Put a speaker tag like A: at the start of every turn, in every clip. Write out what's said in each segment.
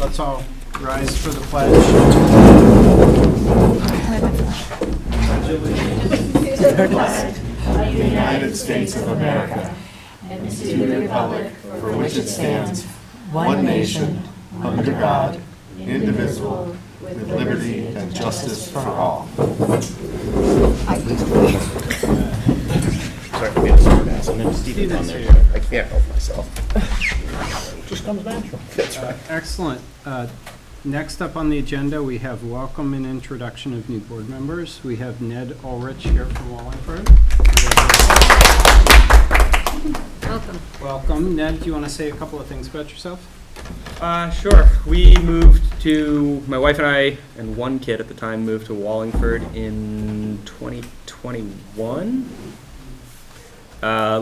A: Let's all rise for the pledge.
B: Of the United States of America, and to the republic for which it stands, one nation, under God, indivisible, with liberty and justice for all.
C: Sorry for being so fast. And then Steven's on there. I can't help myself. Just comes natural. That's right.
A: Excellent. Next up on the agenda, we have welcome and introduction of new board members. We have Ned Ulrich here from Wallingford.
D: Welcome.
A: Welcome. Ned, do you want to say a couple of things about yourself?
E: Sure. We moved to, my wife and I, and one kid at the time, moved to Wallingford in 2021,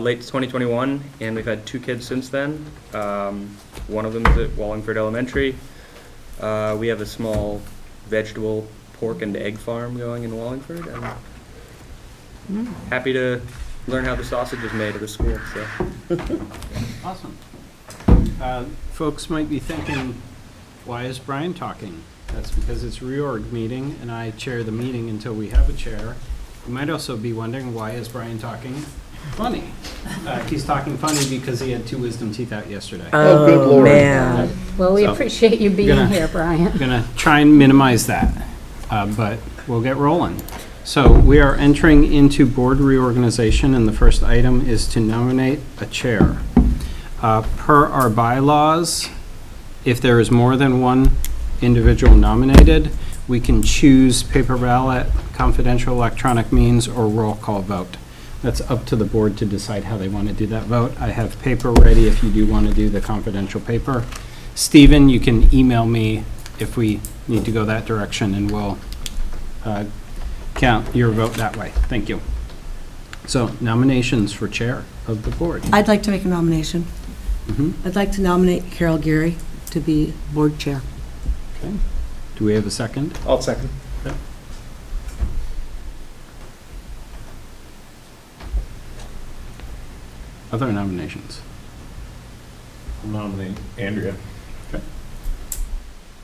E: late 2021, and we've had two kids since then. One of them is at Wallingford Elementary. We have a small vegetable, pork, and egg farm going in Wallingford, and happy to learn how the sausage is made at the school. So.
A: Awesome. Folks might be thinking, why is Brian talking? That's because it's reorg meeting, and I chair the meeting until we have a chair. You might also be wondering, why is Brian talking funny? He's talking funny because he had two wisdom teeth out yesterday.
C: Oh, good Lord.
D: Man. Well, we
A: So,
D: appreciate you being here, Brian.
A: I'm going to try and minimize that, but we'll get rolling. So we are entering into board reorganization, and the first item is to nominate a chair. Per our bylaws, if there is more than one individual nominated, we can choose paper ballot, confidential electronic means, or roll call vote. That's up to the board to decide how they want to do that vote. I have paper ready if you do want to do the confidential paper. Stephen, you can email me if we need to go that direction, and we'll count your vote that way. Thank you. So nominations for chair of the board.
F: I'd like to make a nomination. I'd like to nominate Carol Geary to be board chair.
A: Okay. Do we have a second?
C: I'll second.
A: Other nominations?
C: I'll nominate Andrea.
A: Okay.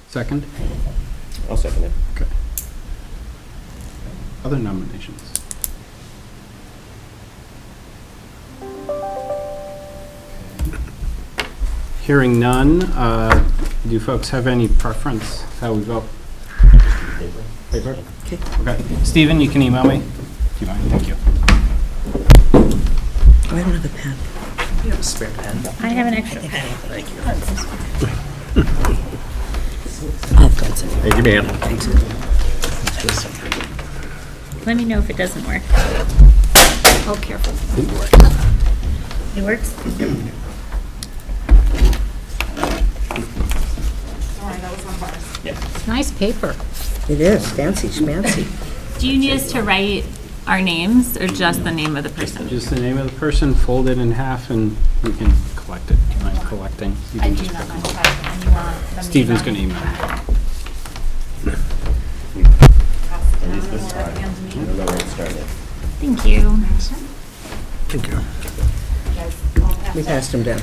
A: Second?
C: I'll second it.
A: Okay. Other nominations? Hearing none, do folks have any preference how we vote? Paper?
F: Okay.
A: Okay. Stephen, you can email me. Do you mind? Thank you.
F: Oh, I don't have a pen.
C: You have a spare pen?
D: I have an extra pen.
C: Thank you.
F: I've got some.
C: Thank you, ma'am.
D: Let me know if it doesn't work. Oh, careful. It works? Sorry, that was on bars. It's nice paper.
F: It is, fancy schmancy.
G: Do you need us to write our names or just the name of the person?
A: Just the name of the person, fold it in half, and we can collect it. Do you mind collecting? You
G: I
A: can
G: do
A: just
G: not
A: pick
G: mind
A: them.
G: collecting, and you want them
A: Stephen's
G: emailed?
A: going to email me.
G: Thank you.
C: Thank you.
F: We passed him down.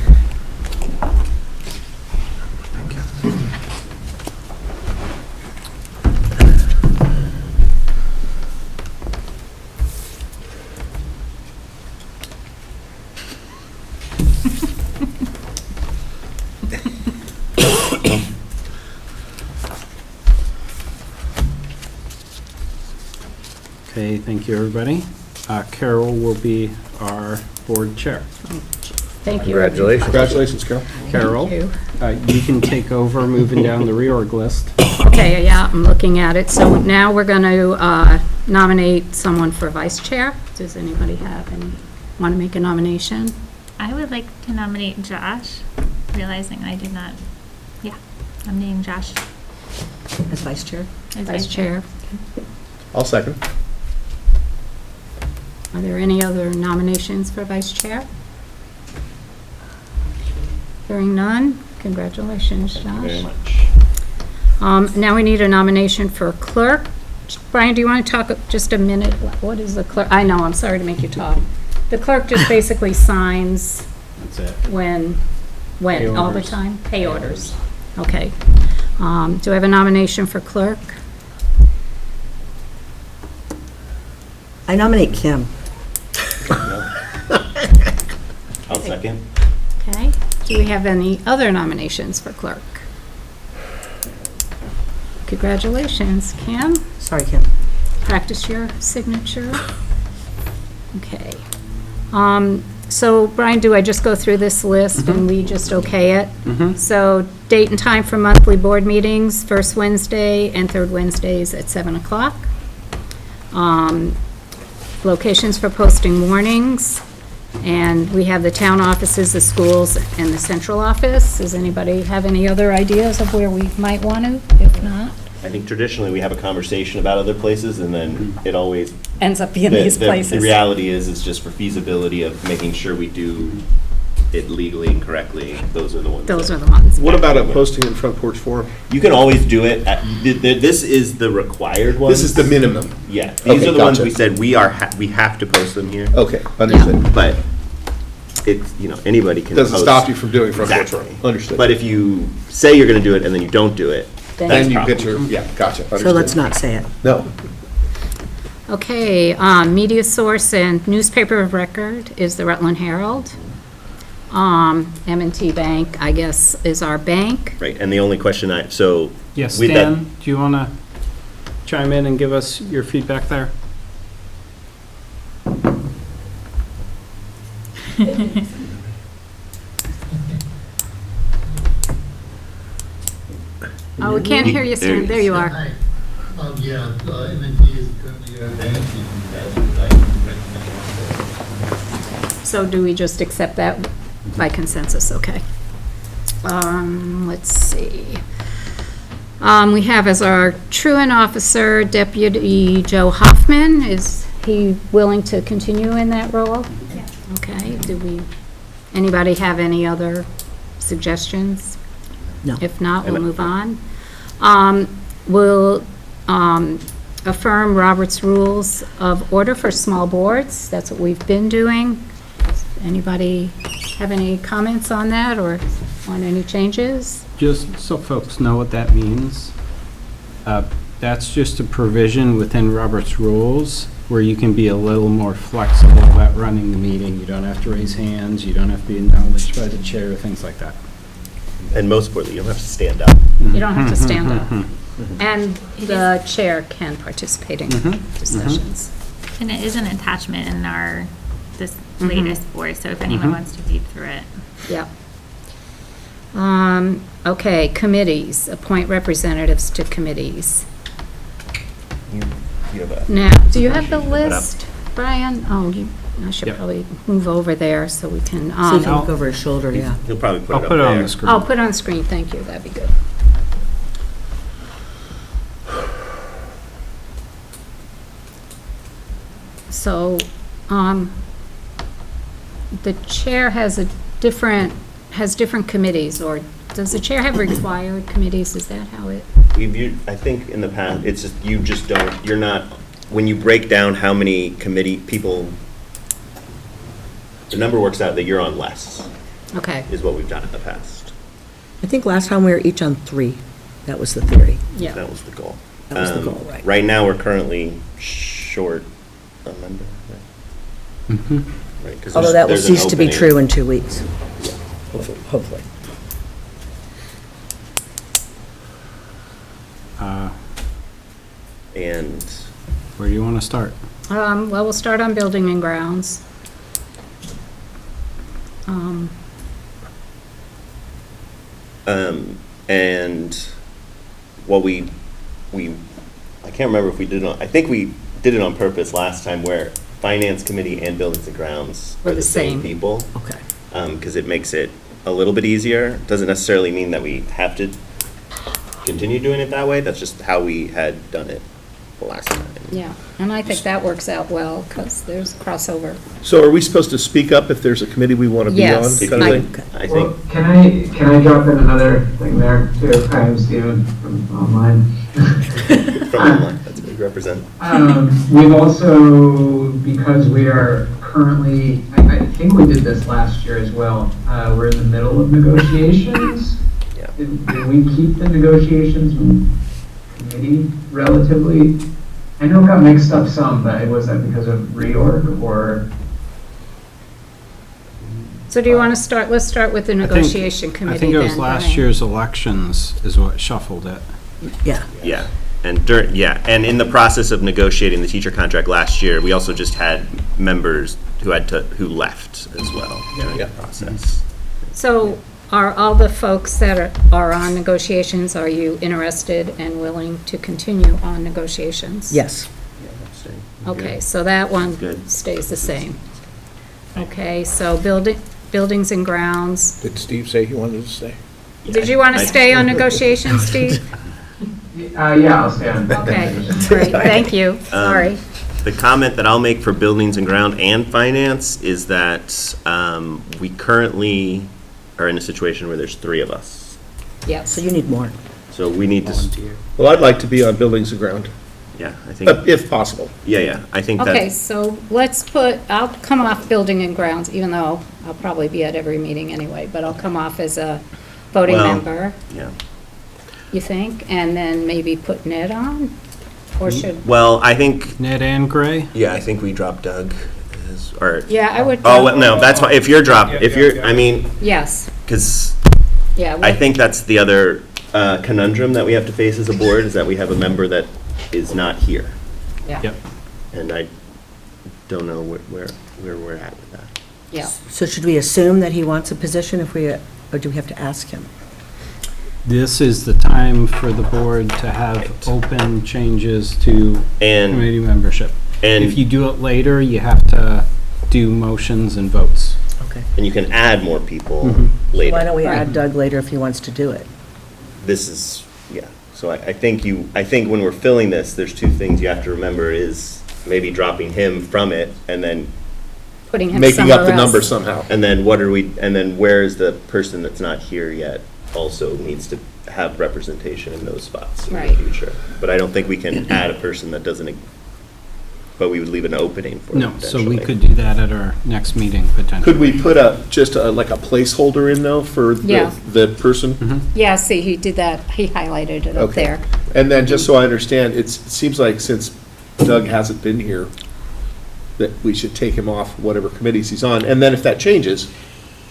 A: Okay, thank you, everybody. Carol will be our board chair.
D: Thank you.
C: Congratulations. Congratulations, Carol.
A: Carol,
D: Thank
A: you can take over moving down the reorg list.
D: Okay, yeah, I'm looking at it. So now we're going to nominate someone for vice chair. Does anybody want to make a nomination?
G: I would like to nominate Josh, realizing I did not, nominating Josh
F: As vice chair?
G: as
D: Vice chair.
C: I'll second.
D: Are there any other nominations for vice chair? Hearing none, congratulations, Josh.
C: Thank you very much.
D: Now we need a nomination for clerk. Brian, do you want to talk just a minute? What is the clerk? I know, I'm sorry to make you talk. The clerk just basically signs
A: That's it.
D: when,
A: Pay
D: all the
A: orders.
D: time? Pay orders. Okay. Do I have a nomination for clerk?
F: I nominate Kim.
C: I'll second.
D: Okay. Do we have any other nominations for clerk? Congratulations, Kim.
F: Sorry, Kim.
D: Practice your signature. Okay. So Brian, do I just go through this list and we just okay it? So date and time for monthly board meetings, first Wednesday and third Wednesdays at 7 o'clock. Locations for posting warnings, and we have the town offices, the schools, and the central office. Does anybody have any other ideas of where we might want to? If not,
C: I think traditionally we have a conversation about other places, and then it always,
D: ends up being
C: the
D: these places.
C: the reality is, it's just for feasibility of making sure we do it legally and correctly. Those are the ones.
D: Those
C: that-
D: are the ones.
B: What about a posting in front porch forum?
C: You can always do it, this is the required one.
B: This is the minimum.
C: Yeah, these
B: Okay,
C: are the ones
B: gotcha.
C: we said we have to post them here,
B: Okay, understood.
C: but it's, anybody can post.
B: Doesn't stop you from doing front porch
C: Exactly.
B: forum. Understood.
C: But if you say you're gonna do it and then you don't do it,
D: Then-
C: that's
B: Then you
C: a
B: get
C: problem.
B: your, yeah, gotcha.
F: So
B: Understood.
F: let's not say it.
B: No.
D: Okay, media source and newspaper of record is the Rutland Herald. M&T Bank, I guess, is our bank.
C: Right, and the only question
A: Yes,
C: with that-
A: Dan, do you want to chime in and give us your feedback there?
D: Oh, we can't hear you, Stan. There you are.
H: Hi. Yeah, M&T is currently a bank, and that's what I recommend.
D: So do we just accept that by consensus? Okay. Let's see. We have as our truant officer, Deputy Joe Hoffman. Is he willing to continue in that role?
G: Yeah.
D: Okay. Anybody have any other suggestions?
F: No.
D: If not, we'll move on. We'll affirm Robert's Rules of Order for small boards. That's what we've been doing. Does anybody have any comments on that or on any changes?
A: Just so folks know what that means, that's just a provision within Robert's Rules where you can be a little more flexible about running the meeting. You don't have to raise hands, you don't have to be acknowledged by the chair, things like that.
C: And most importantly, you don't have to stand up.
D: You don't have to stand up. And the chair can participate in discussions.
G: And it is an attachment in this latest board, so if anyone wants to read through it.
D: Yep. Okay, committees, appoint representatives to committees.
C: You have a.
D: Now, do you have the
C: Bring it up.
D: list, Brian? Oh, I should
A: Yep.
D: probably move over there so we can,
F: So you can look over his shoulder, yeah.
C: He'll probably put it
A: I'll
C: up
A: put it on
C: there.
A: the screen.
D: I'll put it on the screen, thank you, that'd be good. So, the chair has different committees, or does the chair have required committees? Is that how it?
C: I think in the past, it's just, you're not, when you break down how many committee people, the number works out that you're on less,
D: Okay,
C: is what we've done in the past.
F: I think last time we were each on 3. That was the theory.
D: yeah.
C: That was the goal.
F: That was the goal, right.
C: Right now, we're currently short a member, right? Right, 'cause
F: Although that will
C: there's an
F: cease to be
C: opening.
F: true in 2 weeks. Hopefully.
C: And
A: Where do you want to start?
D: Well, we'll start on building and grounds.
C: and what I can't remember if we did it on, I think we did it on purpose last time where Finance Committee and Buildings and Grounds
D: Were
C: are
D: the
C: the same
D: same.
C: people.
F: Okay.
C: Because it makes it a little bit easier. Doesn't necessarily mean that we have to continue doing it that way. That's just how we had done it the last time.
D: Yeah, and I think that works out well, because there's crossover.
B: So are we supposed to speak up if there's a committee we want to be on?
D: Yes,
B: kind of
D: I-
B: thing?
C: I
I: Well,
C: think,
I: can I drop in another thing there too? Hi, I'm Steven from online.
C: from online, that's what we represent.
I: We've also, because we are currently, I think we did this last year as well, we're in the middle of negotiations.
C: Yeah.
I: did we keep the negotiations committee relatively? I know it got mixed up some, but was that because of reorg or?
D: So do you want to start, let's start with the negotiation committee
A: I think it was
D: then,
A: last
D: Brian.
A: year's elections is what shuffled it.
F: Yeah.
C: Yeah, and in the process of negotiating the teacher contract last year, we also just had members who left as well during the process.
D: So are all the folks that are on negotiations, are you interested and willing to continue on negotiations?
F: Yes.
D: Okay, so that one
C: Good.
D: stays the same. Okay, so buildings and grounds.
B: Did Steve say he wanted to stay?
D: Did you want to stay on negotiations, Steve?
I: Yeah, I'll stay on.
D: Okay, great, thank you, sorry.
C: The comment that I'll make for buildings and ground and finance is that we currently are in a situation where there's 3 of us.
D: Yes.
F: So you need more.
C: So we need to,
B: Well, I'd like to be on buildings and ground,
C: yeah, I think,
B: if possible.
C: yeah, I think
D: Okay,
C: that,
D: so let's put, I'll come off building and grounds, even though I'll probably be at every meeting anyway, but I'll come off as a voting
C: Well-
D: member,
C: yeah.
D: you think? And then maybe put Ned on? Or should,
C: Well, I think,
A: Ned and Gray?
C: yeah, I think we dropped Doug, or,
D: yeah, I would.
C: oh, well, no, that's fine, if you're, I mean,
D: Yes,
C: because
D: yeah.
C: I
D: well,
C: think that's the other conundrum that we have to face as a board, is that we have a member that is not here.
D: Yeah,
A: Yep.
C: And I don't know where we're at with that.
D: yeah.
F: So should we assume that he wants a position or do we have to ask him?
A: This is the time for the board to have
C: Right.
A: open changes to
C: And,
A: committee membership. If you
C: and,
A: do it later, you have to do motions and votes.
F: Okay.
C: and you can add more people
A: Mhm.
C: later.
F: Why don't we
D: Right.
F: add Doug later if he wants to do it?
C: This is, yeah, so I think when we're filling this, there's 2 things you have to remember is maybe dropping him from it, and then
D: Putting him
B: Making up the
D: somewhere
B: number
D: else.
B: somehow.
C: and then where is the person that's not here yet also needs to have representation in those spots in the
D: Right.
C: future. But I don't think we can add a person that doesn't, but we would leave an opening for
A: No,
C: them
A: so we
C: potentially.
A: could do that at our next meeting potentially.
B: Could we put like a placeholder in though for
D: Yeah.
B: the person?
D: Yeah, see, he did that, he highlighted it up
B: Okay.
D: there.
B: And then just so I understand, it seems like since Doug hasn't been here, that we should take him off whatever committees he's on. And then if that changes,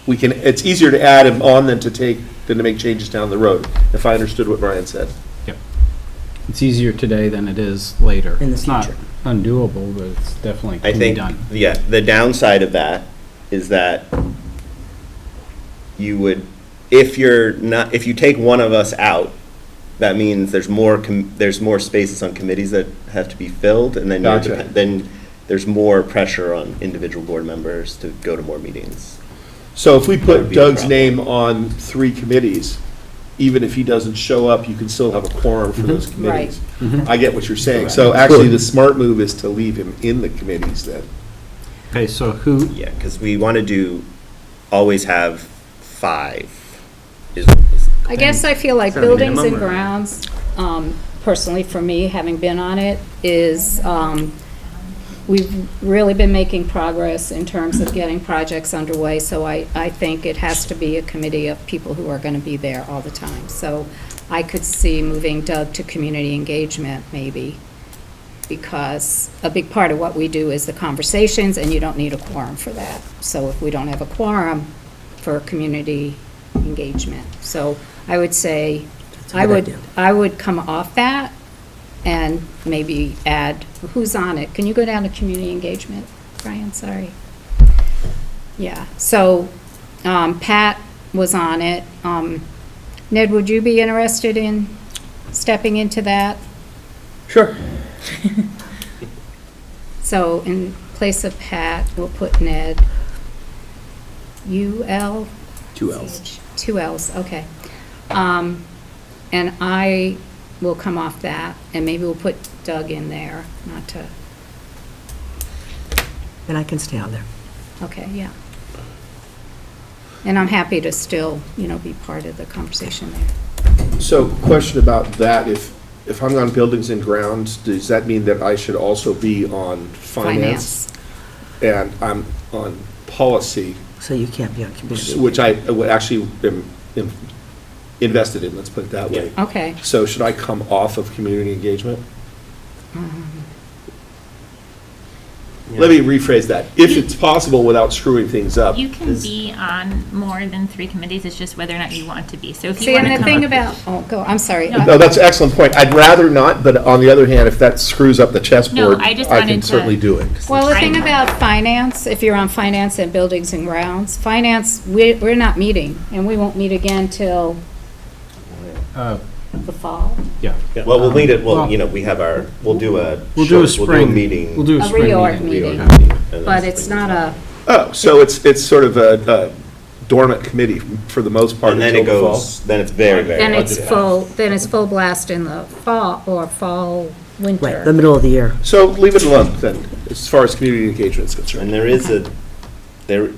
B: it's easier to add him on than to make changes down the road, if I understood what Brian said.
A: It's easier today than it is later.
F: In the
A: It's not
F: future.
A: undoable, but it's definitely
C: I
A: can be
C: think,
A: done.
C: yeah, the downside of that is that you would, if you take one of us out, that means there's more spaces on committees that have to be filled, and then
B: Gotcha.
C: then there's more pressure on individual board members to go to more meetings.
B: So if we
C: That would
B: put
C: be a
B: Doug's
C: problem.
B: name on 3 committees, even if he doesn't show up, you can still have a quorum for those committees. I get what you're saying. So actually, the smart move is to leave him in the committees then.
A: Okay, so who,
C: Yeah, because we want to always have 5.
D: I guess I feel like
C: Is that a
D: buildings and
C: minimum, or-
D: grounds, personally for me, having been on it, is, we've really been making progress in terms of getting projects underway, so I think it has to be a committee of people who are going to be there all the time. So I could see moving Doug to community engagement, maybe, because a big part of what we do is the conversations, and you don't need a quorum for that. So if we don't have a quorum for community engagement. So I would say,
F: That's a good idea.
D: I would come off that and maybe add, who's on it? Can you go down to community engagement, Brian? Sorry. Yeah, so Pat was on it. Ned, would you be interested in stepping into that?
B: Sure.
D: So in place of Pat, we'll put Ned. UL?
B: 2 Ls.
D: 2 Ls, okay. And I will come off that, and maybe we'll put Doug in there, not to,
F: And I can stay on there.
D: okay, yeah. And I'm happy to still, be part of the conversation there.
B: So question about that, if I'm on buildings and grounds, does that mean that I should also be on finance? And I'm on policy,
F: So you can't be on community.
B: which I would actually am invested in, let's put it that way.
D: Okay.
B: So should I come off of community engagement? Let me rephrase that. If it's possible without screwing things up.
G: You can be on more than 3 committees, it's just whether or not you want to be. So if you
D: See,
G: want
D: and
G: to
D: the
G: come
D: thing
G: up.
D: about, I'm sorry.
B: No, that's an excellent point. I'd rather not, but on the other hand, if that screws up the chessboard,
G: I just
B: I
G: wanted
B: can
G: to-
B: certainly do it.
D: Well, the
G: I
D: thing
G: know.
D: about finance, if you're on finance and buildings and grounds, finance, we're not meeting, and we won't meet again till the fall.
A: Yeah.
C: Well, we'll need it, well,
A: Well-
C: you know, we have our, we'll do a.
A: We'll do a
C: short-
A: spring.
C: meeting.
A: We'll do a
D: A
A: spring
D: reorg
A: meeting.
D: meeting.
C: and then
D: But it's
C: spring
D: not a,
B: Oh, so it's sort of a dormant committee for the most part
C: And then
B: until
C: it
B: the fall?
C: goes, then it's very, very.
D: then it's
C: budget.
D: full blast in the fall, or fall,
F: Right, the
D: winter.
F: middle of the year.
B: So leave it alone then, as far as community engagement is concerned.
C: And there is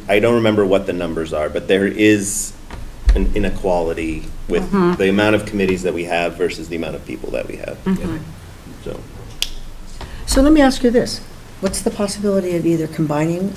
C: I don't remember what the numbers are, but there is an inequality with the amount of committees that we have versus the amount of people that we have. So,
F: So let me ask you this. What's the possibility of either combining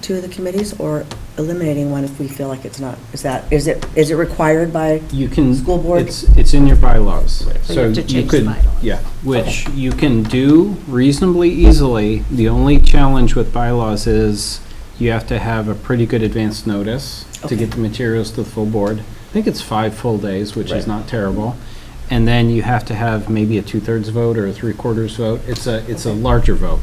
F: two of the committees or eliminating one if we feel like it's not? Is it required by?
A: You can.
F: School board?
A: It's in your bylaws.
D: So you have to change the
A: could-
D: bylaws.
A: Yeah, which you can do reasonably easily. The only challenge with bylaws is you have to have a pretty good advance notice to
F: Okay.
A: get the materials to the full board. I think it's 5 full days, which
C: Right.
A: is not terrible. And then you have to have maybe a 2/3 vote or a 3/4 vote. It's a larger vote.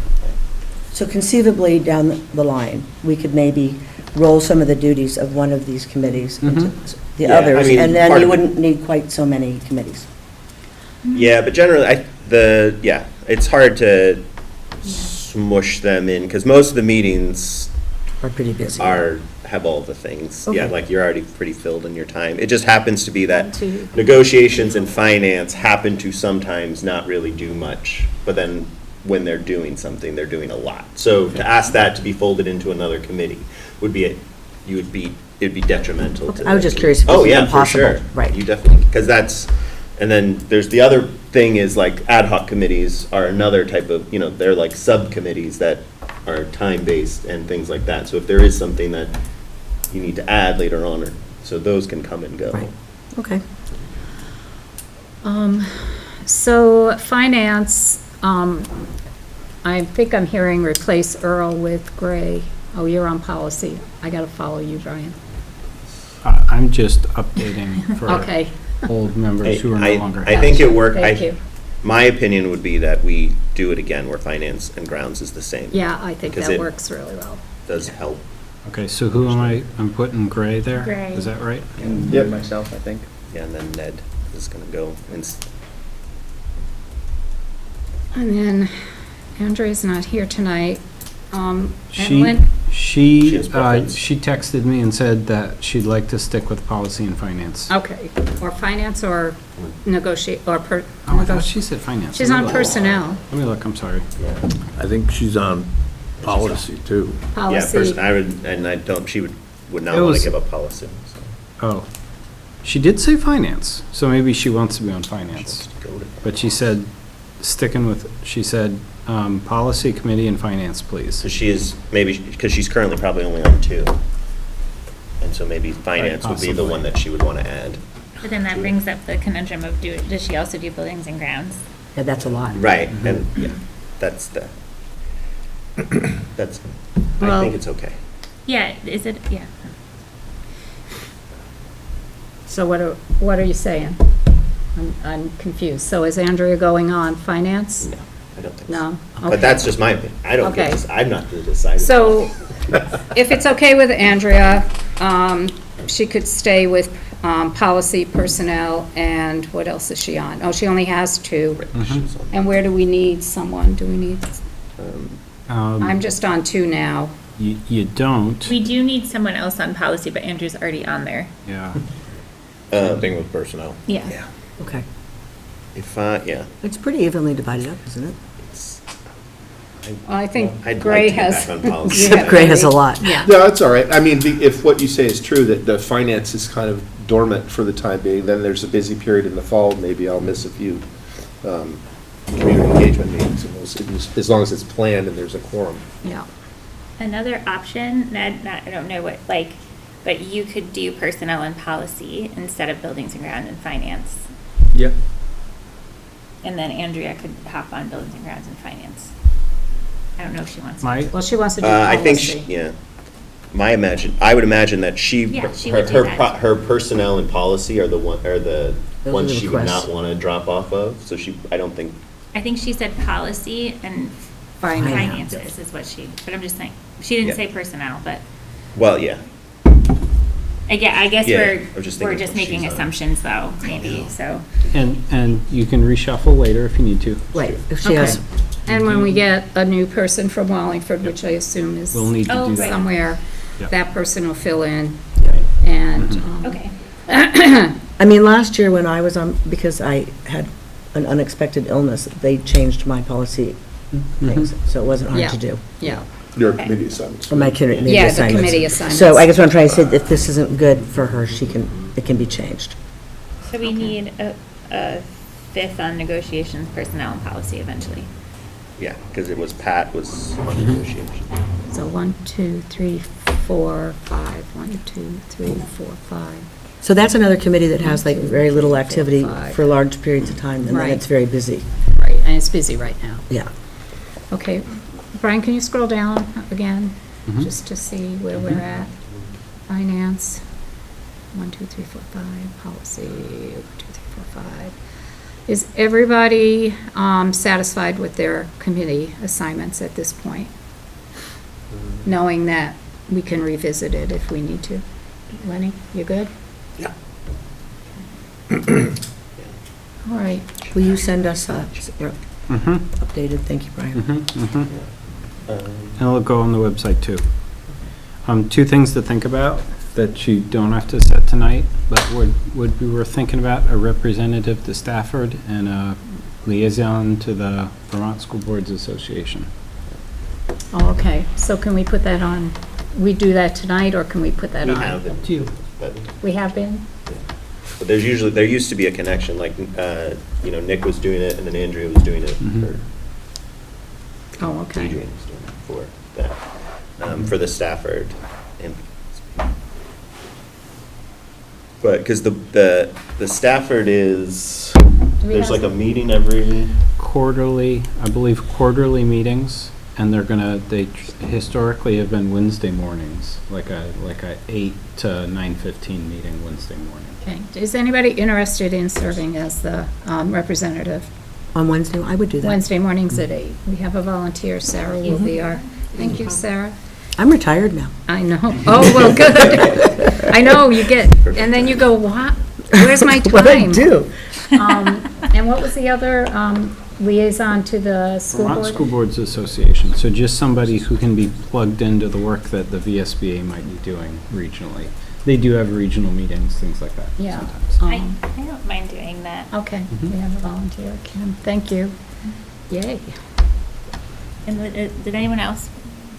F: So conceivably, down the line, we could maybe roll some of the duties of one of these committees into the
C: Yeah, I
F: others,
C: mean,
F: and then
C: part
F: you
C: of it-
F: wouldn't need quite so many committees.
C: yeah, but generally, it's hard to smush them in, because most of the meetings
F: Are pretty busy.
C: have all the things. Yeah,
F: Okay.
C: like you're already pretty filled in your time. It just happens to be that
D: 1, 2.
C: negotiations and finance happen to sometimes not really do much, but then when they're doing something, they're doing a lot. So to ask that to be folded into another committee it'd be detrimental to.
F: I was
C: the-
F: just curious if
C: Oh,
F: it's
C: yeah,
F: even
C: for
F: possible.
C: sure.
F: Right.
C: You definitely, because and then there's the other thing is like ad hoc committees are another type of, they're like subcommittees that are time-based and things like that. So if there is something that you need to add later on, so those can come and go.
F: Right. Okay.
D: So finance, I think I'm hearing replace Earl with Gray. Oh, you're on policy. I got to follow you, Brian.
A: I'm just updating for
D: Okay.
A: old members who are no longer.
C: I think it worked.
D: Thank you.
C: My opinion would be that we do it again where finance and grounds is the same.
D: Yeah, I think
C: Because
D: that
C: it
D: works really well.
C: does help.
A: Okay, so who am I? I'm putting Gray there?
G: Gray.
A: Is that right?
E: And
B: Yep.
E: myself, I think.
C: Yeah, and then Ned is gonna go.
D: And then Andrea's not here tonight. And
A: She
D: Lynn-
C: She has preference.
A: she texted me and said that she'd like to stick with policy and finance.
D: Okay, or finance or negotiate, or
A: Oh, I thought she said finance.
D: She's
A: Let me
D: on
A: look.
D: personnel,
A: Let me look, I'm sorry.
J: I think she's on policy, too.
C: Yeah,
D: policy.
C: I would, and I don't, she would not
A: It
C: want
A: was-
C: to give up policy, so.
A: Oh, she did say finance, so maybe she wants to be on finance. But she said, she said, policy committee and finance, please.
C: So she is, maybe, because she's currently probably only on 2. And so maybe finance would be the
A: possibly.
C: one that she would want to add.
G: But then that brings up the conundrum of does she also do buildings and grounds?
F: Yeah, that's a lot.
C: Right, and, yeah, that's I
D: Well-
C: think it's okay.
G: Yeah, is it, yeah.
D: So what are you saying? I'm confused. So is Andrea going on finance?
C: No, I don't think so.
D: No?
C: But
D: Okay.
C: that's just my opinion. I don't get
D: Okay.
C: this, I'm not the decider.
D: So if it's okay with Andrea, she could stay with policy, personnel, and what else is she on? Oh, she only has 2. And where do we need someone? Do we need, I'm just on 2 now.
A: You don't,
G: We do need someone else on policy, but Andrew's already on there.
A: yeah.
J: Same thing with personnel.
G: Yeah.
F: Okay.
C: Yeah.
F: It's pretty evenly divided up, isn't it?
C: it's-
D: Well, I think
C: I'd like
D: Gray
C: to get
D: has.
C: back on policy.
D: you have
F: Gray has a lot.
D: Yeah.
B: No, that's all right. I mean, if what you say is true, that the finance is kind of dormant for the time being, then there's a busy period in the fall, maybe I'll miss a few community engagement meetings, and as long as it's planned and there's a quorum.
D: Yeah.
G: Another option, I don't know what, like, But you could do personnel and policy instead of buildings and grounds and finance.
E: Yeah.
G: And then Andrea could hop on buildings and grounds and finance. I don't know if she wants to.
A: My,
D: Well, she wants to do
C: I think,
D: policy.
C: yeah. I would imagine that
G: Yeah, she would do that.
C: her personnel and policy are the
F: Those are
C: ones
F: the
C: she would
F: requests.
C: not want to drop off of, so I don't think,
G: I think she said policy and
D: Finance.
G: finances is what but I'm just saying, she didn't
C: Yeah.
G: say personnel, but
C: well, yeah.
G: I guess
C: Yeah,
G: we're,
C: I was just
G: we're
C: thinking
G: just
C: what
G: making
C: she's on.
G: assumptions though, maybe, so.
A: and you can reshuffle later if you need to.
F: Right, if she
D: Okay.
F: has,
D: And when we get a new person from Wallingford, which I assume is
A: We'll need to
G: Oh,
A: do
G: right.
A: that.
D: somewhere,
A: Yep.
D: that person will fill in. And,
G: Okay.
F: I mean, last year when I was on, because I had an unexpected illness, they changed my policy things, so it wasn't hard
D: Yeah.
F: to do.
D: yeah.
J: Your
G: Okay.
J: committee assignments.
F: For my committee
D: Yeah, the
F: assignments.
D: committee assignments.
F: So I guess what I'm trying to say, if this isn't good for her, it can be changed.
G: So we need a fifth on negotiations, personnel and policy eventually.
C: Yeah, because it was Pat was on negotiation.
D: So 1, 2, 3, 4, 5. 1, 2, 3, 4, 5.
F: So that's another committee that has like very little activity
D: 5.
F: for large periods of time, and then
D: Right.
F: it's very busy.
D: Right, and it's busy right now.
F: Yeah.
D: Okay, Brian, can you scroll down again,
A: Mhm.
D: just to see where we're at? Finance, 1, 2, 3, 4, 5, policy, 1, 2, 3, 4, 5. Is everybody satisfied with their committee assignments at this point? Knowing that we can revisit it if we need to. Lenny, you good?
C: Yeah.
D: All right.
F: Will you send us
A: Mhm,
F: updated? Thank you, Brian.
A: mhm, mhm. And it'll go on the website too. Two things to think about that you don't have to set tonight, but would be worth thinking about: a representative to Stafford and a liaison to the Vermont School Boards Association.
D: Oh, okay, so can we put that on, we do that tonight, or can we put that
C: We
D: on?
C: have it.
A: To you.
C: But
D: We have been?
C: but there used to be a connection, like, Nick was doing it and then Andrea was doing it
A: Mhm.
C: for,
D: Oh, okay.
C: Adrian was doing it for that, for the Stafford. And but, because the Stafford is,
D: Do we
C: there's
D: have-
C: like a meeting every,
A: Quarterly, I believe quarterly meetings, and they historically have been Wednesday mornings, like a 8 to 9:15 meeting Wednesday morning.
D: Okay, is anybody interested in serving as the representative?
F: On Wednesday, I would do that.
D: Wednesday mornings at 8. We have a volunteer, Sarah will be our, thank you, Sarah.
F: I'm retired now.
D: I know, oh, well, good. I know, you get, and then you go, what? Where's my time?
F: What I do?
D: And what was the other liaison to the school
A: Vermont
D: board?
A: School Boards Association, so just somebody who can be plugged into the work that the VSBA might be doing regionally. They do have regional meetings, things like that
D: Yeah.
A: sometimes.
G: I don't mind doing that.
D: Okay,
A: Mhm.
D: we have a volunteer, Kim, thank you. Yay.
G: And did anyone else,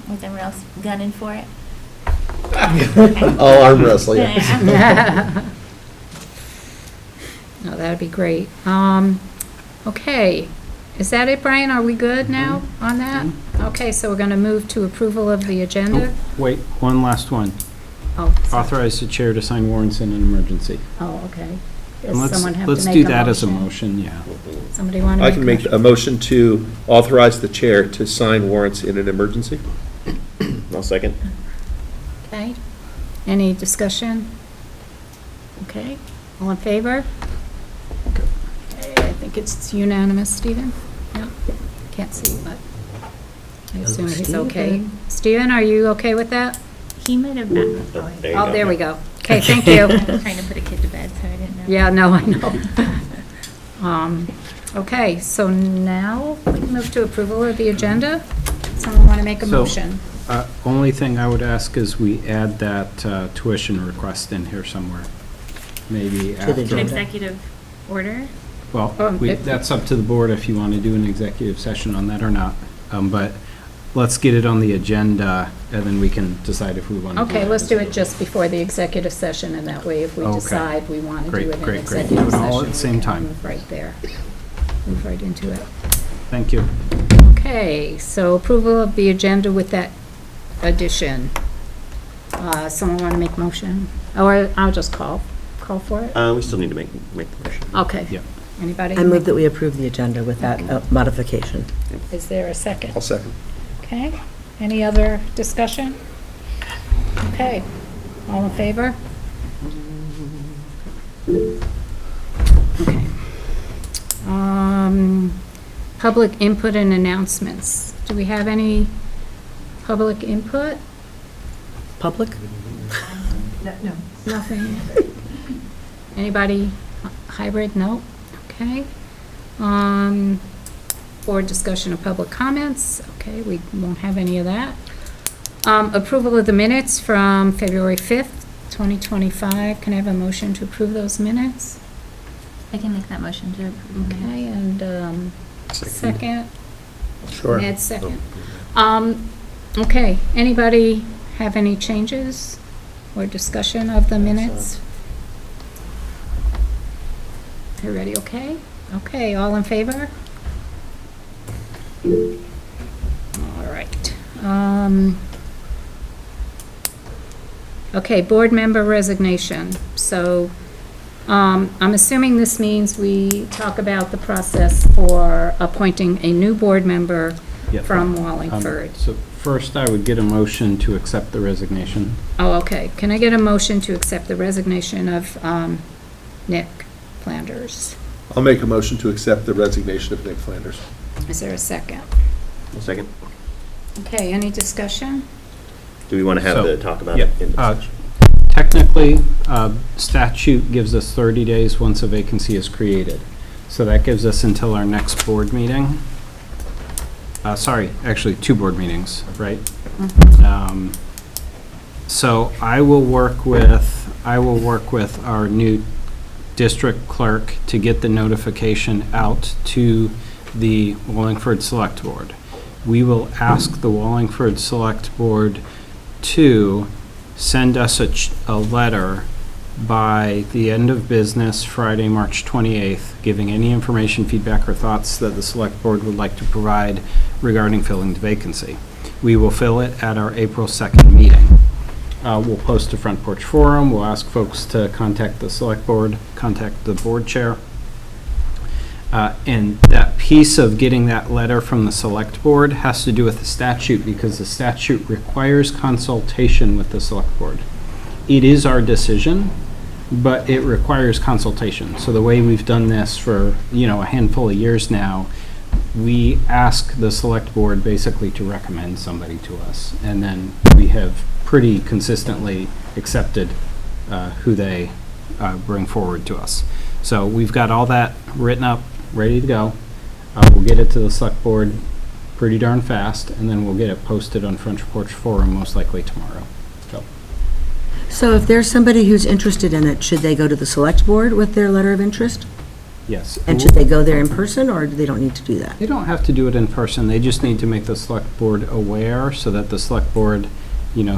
G: was anyone else gunning for it?
J: I'll arm wrestle you.
D: No, that'd be great. Okay, is that it, Brian? Are we good now on that? Okay, so we're gonna move to approval of the agenda?
A: Oh, wait, one last one.
D: Oh, sorry.
A: Authorize the chair to sign warrants in an emergency.
D: Oh, okay.
A: And
D: Does
A: let's
D: someone have to make a
A: let's
D: motion?
A: do that as a motion, yeah.
D: Somebody want to make
J: I
D: a
J: can make a motion to authorize the chair to sign warrants in an emergency.
C: I'll second.
D: Okay. Any discussion? Okay, all in favor? Okay, I think it's unanimous, Stephen? Yeah, can't see, but I assume he's okay.
F: Stephen.
D: Stephen, are you okay with that?
G: He might have been.
C: There you
D: Oh,
C: go.
D: there we go. Okay, thank you.
G: I'm trying to put a kid to bed, so I didn't know.
D: Yeah, no, I know. Okay, so now we can move to approval of the agenda. Someone want to make a
A: So-
D: motion?
A: Only thing I would ask is we add that tuition request in here somewhere. Maybe
F: the
A: after.
G: An
F: agenda.
G: executive order?
A: Well,
D: It-
A: that's up to the board if you want to do an executive session on that or not. But let's get it on the agenda, and then we can decide if we want to.
D: Okay, let's do it just before the executive session, and that way if we
A: Okay.
D: decide we want to
A: Great,
D: do it in
A: great, great.
D: executive
A: Do it
D: session.
A: all at the same
D: we can
A: time.
D: Move right there. Move right into it.
A: Thank you.
D: Okay, so approval of the agenda with that addition. Someone want to make motion? Or I'll just call for it?
C: We still need to make the motion.
D: Okay.
A: Yeah.
D: Anybody?
F: I move that we approve the agenda with that modification.
D: Is there a second?
J: I'll second.
D: Okay. Any other discussion? Okay. All in favor? Okay. Public input and announcements. Do we have any public input?
F: Public?
D: No. Nothing. Anybody hybrid? No? Okay. Board discussion of public comments. Okay, we won't have any of that. Approval of the minutes from February 5th, 2025. Can I have a motion to approve those minutes?
G: I can make that motion to approve.
D: Okay, and second?
J: Sure.
D: Ed, second. Okay, anybody have any changes or discussion of the minutes? Everybody okay? Okay, all in favor? All right. Okay, board member resignation. So, I'm assuming this means we talk about the process for appointing a new board member
A: Yeah.
D: from Wallingford.
A: So first, I would get a motion to accept the resignation.
D: Oh, okay. Can I get a motion to accept the resignation of Nick Flanders?
J: I'll make a motion to accept the resignation of Nick Flanders.
D: Is there a second?
C: A second.
D: Okay, any discussion?
C: Do we want to have
A: So,
C: the talk about
A: yeah,
C: it in discussion?
A: Technically, statute gives us 30 days once a vacancy is created. So that gives us until our next board meeting. Sorry, actually, 2 board meetings, right? So I will work with our new district clerk to get the notification out to the Wallingford Select Board. We will ask the Wallingford Select Board to send us a letter by the end of business, Friday, March 28th, giving any information, feedback, or thoughts that the Select Board would like to provide regarding filling the vacancy. We will fill it at our April 2nd meeting. We'll post a front porch forum. We'll ask folks to contact the Select Board, contact the board chair. And that piece of getting that letter from the Select Board has to do with the statute, because the statute requires consultation with the Select Board. It is our decision, but it requires consultation. So the way we've done this for, a handful of years now, we ask the Select Board basically to recommend somebody to us. And then we have pretty consistently accepted who they bring forward to us. So we've got all that written up, ready to go. We'll get it to the Select Board pretty darn fast, and then we'll get it posted on Front Porch Forum most likely tomorrow.
F: So if there's somebody who's interested in it, should they go to the Select Board with their letter of interest?
A: Yes.
F: And should they go there in person, or they don't need to do that?
A: They don't have to do it in person. They just need to make the Select Board aware so that the Select Board,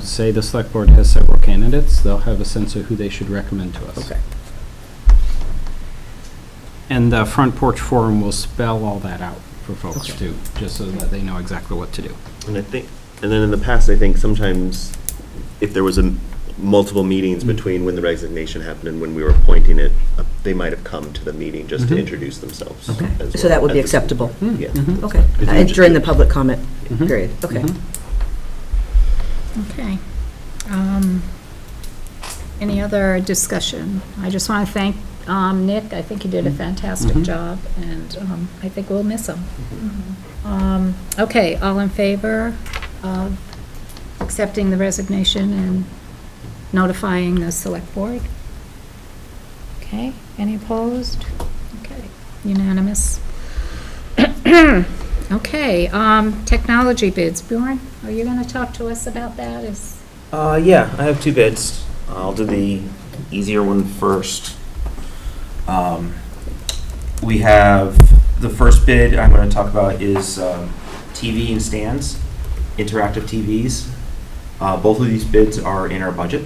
A: say the Select Board has several candidates, they'll have a sense of who they should recommend to us.
F: Okay.
A: And the Front Porch Forum will spell all that out for folks too, just so that they know exactly what to do.
C: And then in the past, I think sometimes if there was multiple meetings between when the resignation happened and when we were appointing it, they might have come to the meeting just to introduce themselves.
F: Okay.
C: as
F: So that
C: well
F: would be
C: as-
F: acceptable?
C: Yeah.
F: Okay. During the public comment period, okay.
D: Okay. Any other discussion? I just want to thank Nick. I think he did a fantastic job, and I think we'll miss him. Okay, all in favor of accepting the resignation and notifying the Select Board? Okay, any opposed? Okay, unanimous. Okay, technology bids. Bjorn, are you going to talk to us about that?
K: Yeah, I have 2 bids. I'll do the easier one first. We have, the first bid I'm going to talk about is TV and stands, interactive TVs. Both of these bids are in our budget.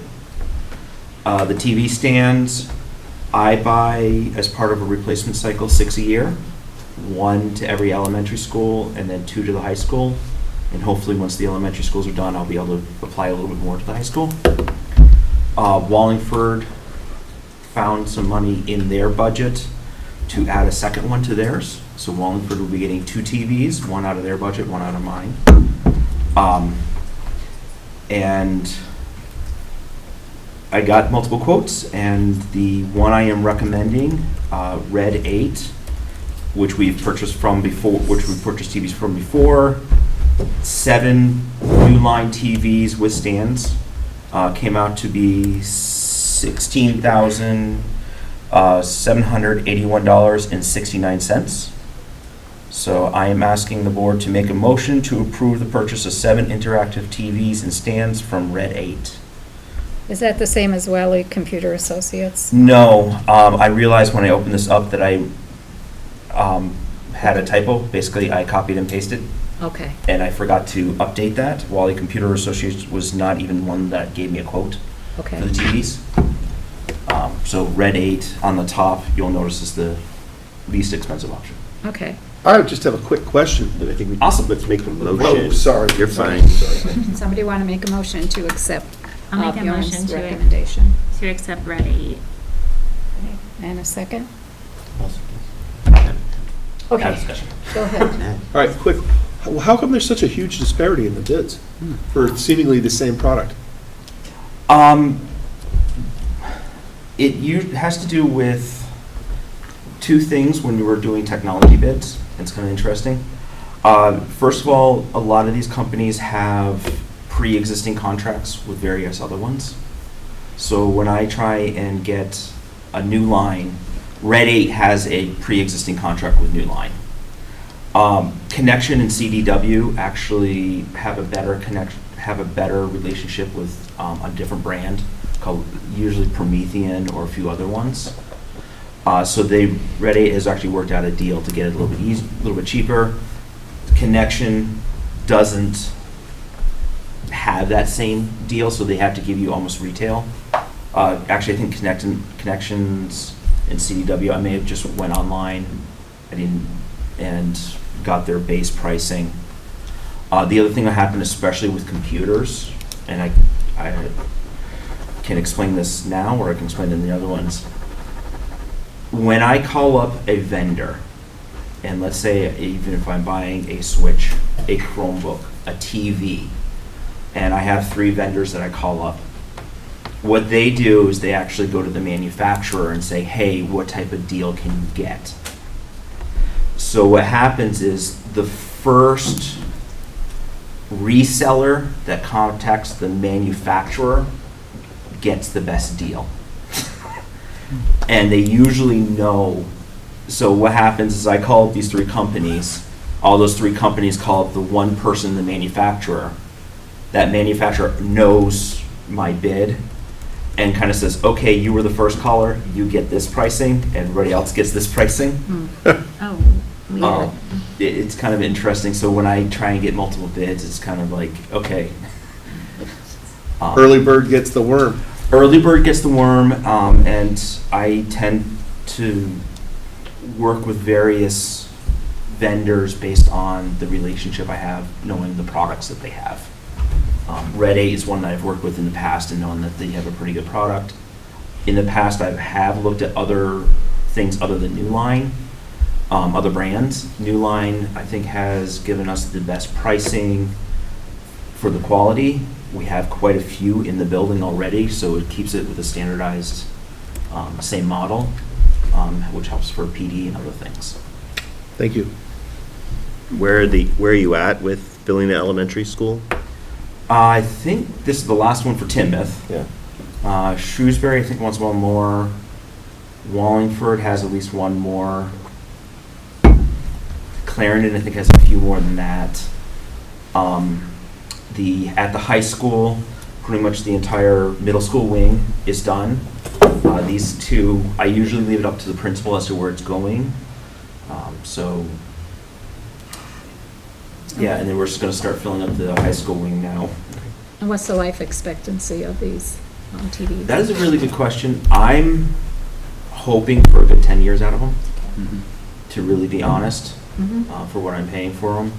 K: The TV stands, I buy as part of a replacement cycle 6 a year, 1 to every elementary school and then 2 to the high school. And hopefully, once the elementary schools are done, I'll be able to apply a little bit more to the high school. Wallingford found some money in their budget to add a second one to theirs. So Wallingford will be getting 2 TVs, one out of their budget, one out of mine. And I got multiple quotes, and the one I am recommending, Red 8, which we've purchased TVs from before, 7 new line TVs with stands, came out to be $16,781.69. So I am asking the board to make a motion to approve the purchase of 7 interactive TVs and stands from Red 8.
D: Is that the same as Wiley Computer Associates?
K: No, I realized when I opened this up that I had a typo. Basically, I copied and pasted,
D: Okay,
K: and I forgot to update that. Wally Computer Associates was not even one that gave me a quote
D: okay.
K: for the TVs. So Red 8 on the top, you'll notice is the least expensive option.
D: Okay.
J: I just have a quick question.
C: I think we,
K: Awesome.
C: let's make a
J: Oh,
C: motion.
J: sorry.
C: You're fine.
D: Somebody want to make a motion to accept
G: I'll make a
D: Bjorn's
G: motion to
D: recommendation?
G: To accept Red 8.
D: And a second?
K: Have
D: Okay,
K: discussion.
D: go ahead.
J: All right, quick. How come there's such a huge disparity in the bids for seemingly the same product?
K: It has to do with 2 things when you were doing technology bids. It's kind of interesting. First of all, a lot of these companies have pre-existing contracts with various other ones. So when I try and get a new line, Red 8 has a pre-existing contract with New Line. Connection and CDW actually have a better relationship with a different brand called usually Promethean or a few other ones. So Red 8 has actually worked out a deal to get it a little bit cheaper. Connection doesn't have that same deal, so they have to give you almost retail. Actually, I think Connections and CDW, I may have just went online and got their base pricing. The other thing that happened, especially with computers, and I can explain this now, or I can explain it in the other ones. When I call up a vendor, and let's say even if I'm buying a Switch, a Chromebook, a TV, and I have 3 vendors that I call up, what they do is they actually go to the manufacturer and say, hey, what type of deal can you get? So what happens is the first reseller that contacts the manufacturer gets the best deal. And they usually know. So what happens is I call up these 3 companies. All those 3 companies call up the one person, the manufacturer. That manufacturer knows my bid and kind of says, okay, you were the first caller, you get this pricing, everybody else gets this pricing.
G: Oh, weird.
K: It's kind of interesting. So when I try and get multiple bids, it's kind of like, okay.
J: Early bird gets the worm.
K: Early bird gets the worm, and I tend to work with various vendors based on the relationship I have, knowing the products that they have. Red 8 is one that I've worked with in the past and known that they have a pretty good product. In the past, I have looked at other things other than New Line, other brands. New Line, I think, has given us the best pricing for the quality. We have quite a few in the building already, so it keeps it with a standardized, same model, which helps for PD and other things.
J: Thank you.
C: Where are you at with building the elementary school?
K: I think this is the last one for Timoth.
C: Yeah.
K: Shrewsbury, I think, wants one more. Wallingford has at least one more. Clarendon, I think, has a few more than that. At the high school, pretty much the entire middle school wing is done. These 2, I usually leave it up to the principal as to where it's going. Yeah, and then we're just going to start filling up the high school wing now.
D: And what's the life expectancy of these TVs?
K: That is a really good question. I'm hoping for a good 10 years out of them, to really be honest, for what I'm paying for them.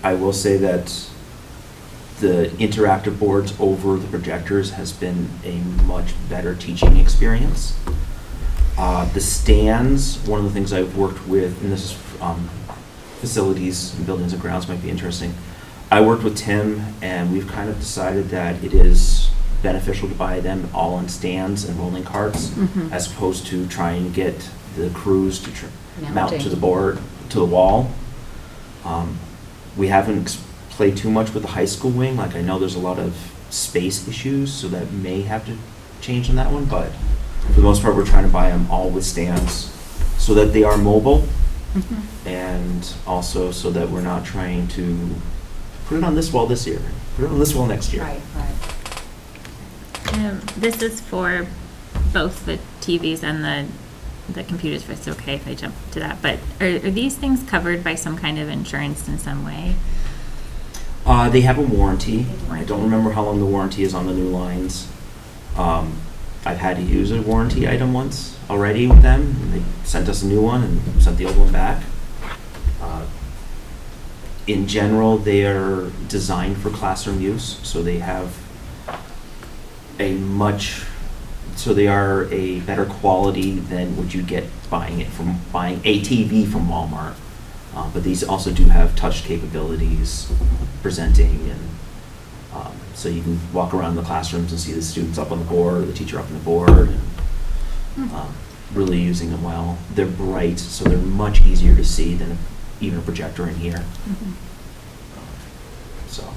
K: I will say that the interactive boards over the projectors has been a much better teaching experience. The stands, one of the things I've worked with, and this is facilities and buildings and grounds might be interesting. I worked with Tim, and we've kind of decided that it is beneficial to buy them all on stands and rolling carts, as opposed to trying to get the crews to mount to the board, to the wall. We haven't played too much with the high school wing. Like, I know there's a lot of space issues, so that may have to change on that one, but for the most part, we're trying to buy them all with stands so that they are mobile, and also so that we're not trying to put it on this wall this year, put it on this wall next year.
D: Right.
G: This is for both the TVs and the computers, if it's okay if I jump to that, but are these things covered by some kind of insurance in some way?
K: They have a warranty. I don't remember how long the warranty is on the new lines. I've had to use a warranty item once already with them, and they sent us a new one and sent the old one back. In general, they are designed for classroom use, so they have they are a better quality than what you get buying a TV from Walmart. But these also do have touch capabilities, presenting, and so you can walk around the classrooms and see the students up on the board, or the teacher up on the board, and really using them well. They're bright, so they're much easier to see than even a projector in here. So.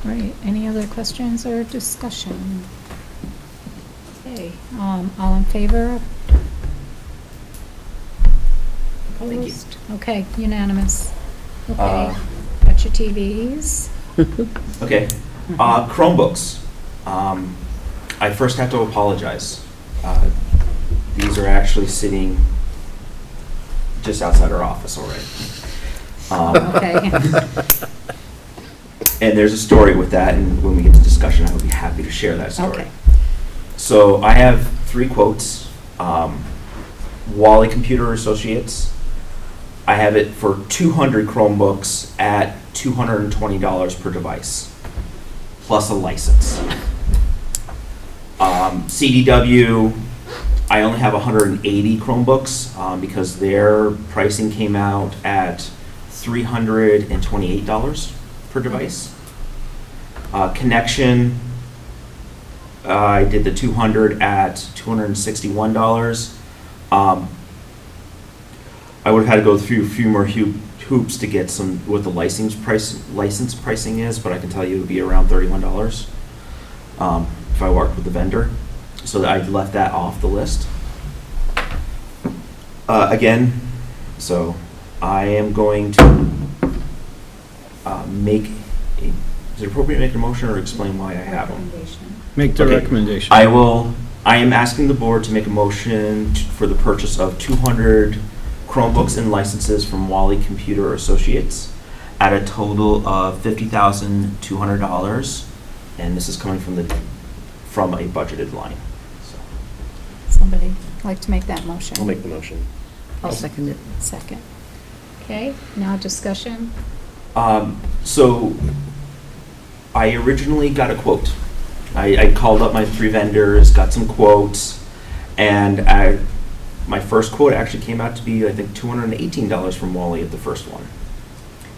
D: Right, any other questions or discussion? Okay, all in favor?
K: Thank you.
D: Opposed? Okay, unanimous. Okay, got your TVs.
K: Okay, Chromebooks. I first have to apologize. These are actually sitting just outside our office already.
D: Okay.
K: And there's a story with that, and when we get to discussion, I would be happy to share that story.
D: Okay.
K: So I have 3 quotes. Wally Computer Associates. I have it for 200 Chromebooks at $220 per device, plus a license. CDW, I only have 180 Chromebooks because their pricing came out at $328 per device. Connection, I did the 200 at $261. I would have had to go through a few more hoops to get what the license pricing is, but I can tell you it would be around $31 if I worked with the vendor. So I left that off the list. Again, so I am going to is it appropriate to make a motion or explain why I have them?
A: Make the
K: Okay.
A: recommendation.
K: I am asking the board to make a motion for the purchase of 200 Chromebooks and licenses from Wally Computer Associates at a total of $50,200, and this is coming from a budgeted line. So,
D: Somebody like to make that motion?
J: I'll make the motion.
F: I'll second it.
D: Second. Okay, now discussion.
K: So I originally got a quote. I called up my 3 vendors, got some quotes, and my first quote actually came out to be, I think, $218 from Wally at the first one.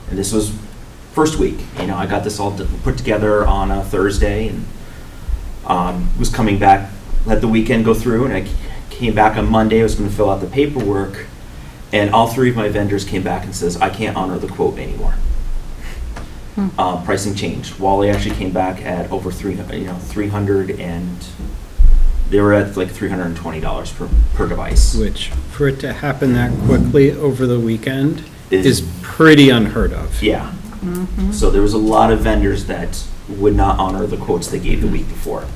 K: And this was first week. I got this all put together on a Thursday, and was coming back, let the weekend go through, and I came back on Monday. I was going to fill out the paperwork, and all 3 of my vendors came back and says, I can't honor the quote anymore. Pricing changed. Wally actually came back at over 300, and they were at like $320 per device.
A: Which, for it to happen that quickly over the weekend,
K: Is-
A: is pretty unheard of.
K: Yeah. So there was a lot of vendors that would not honor the quotes they gave the week before.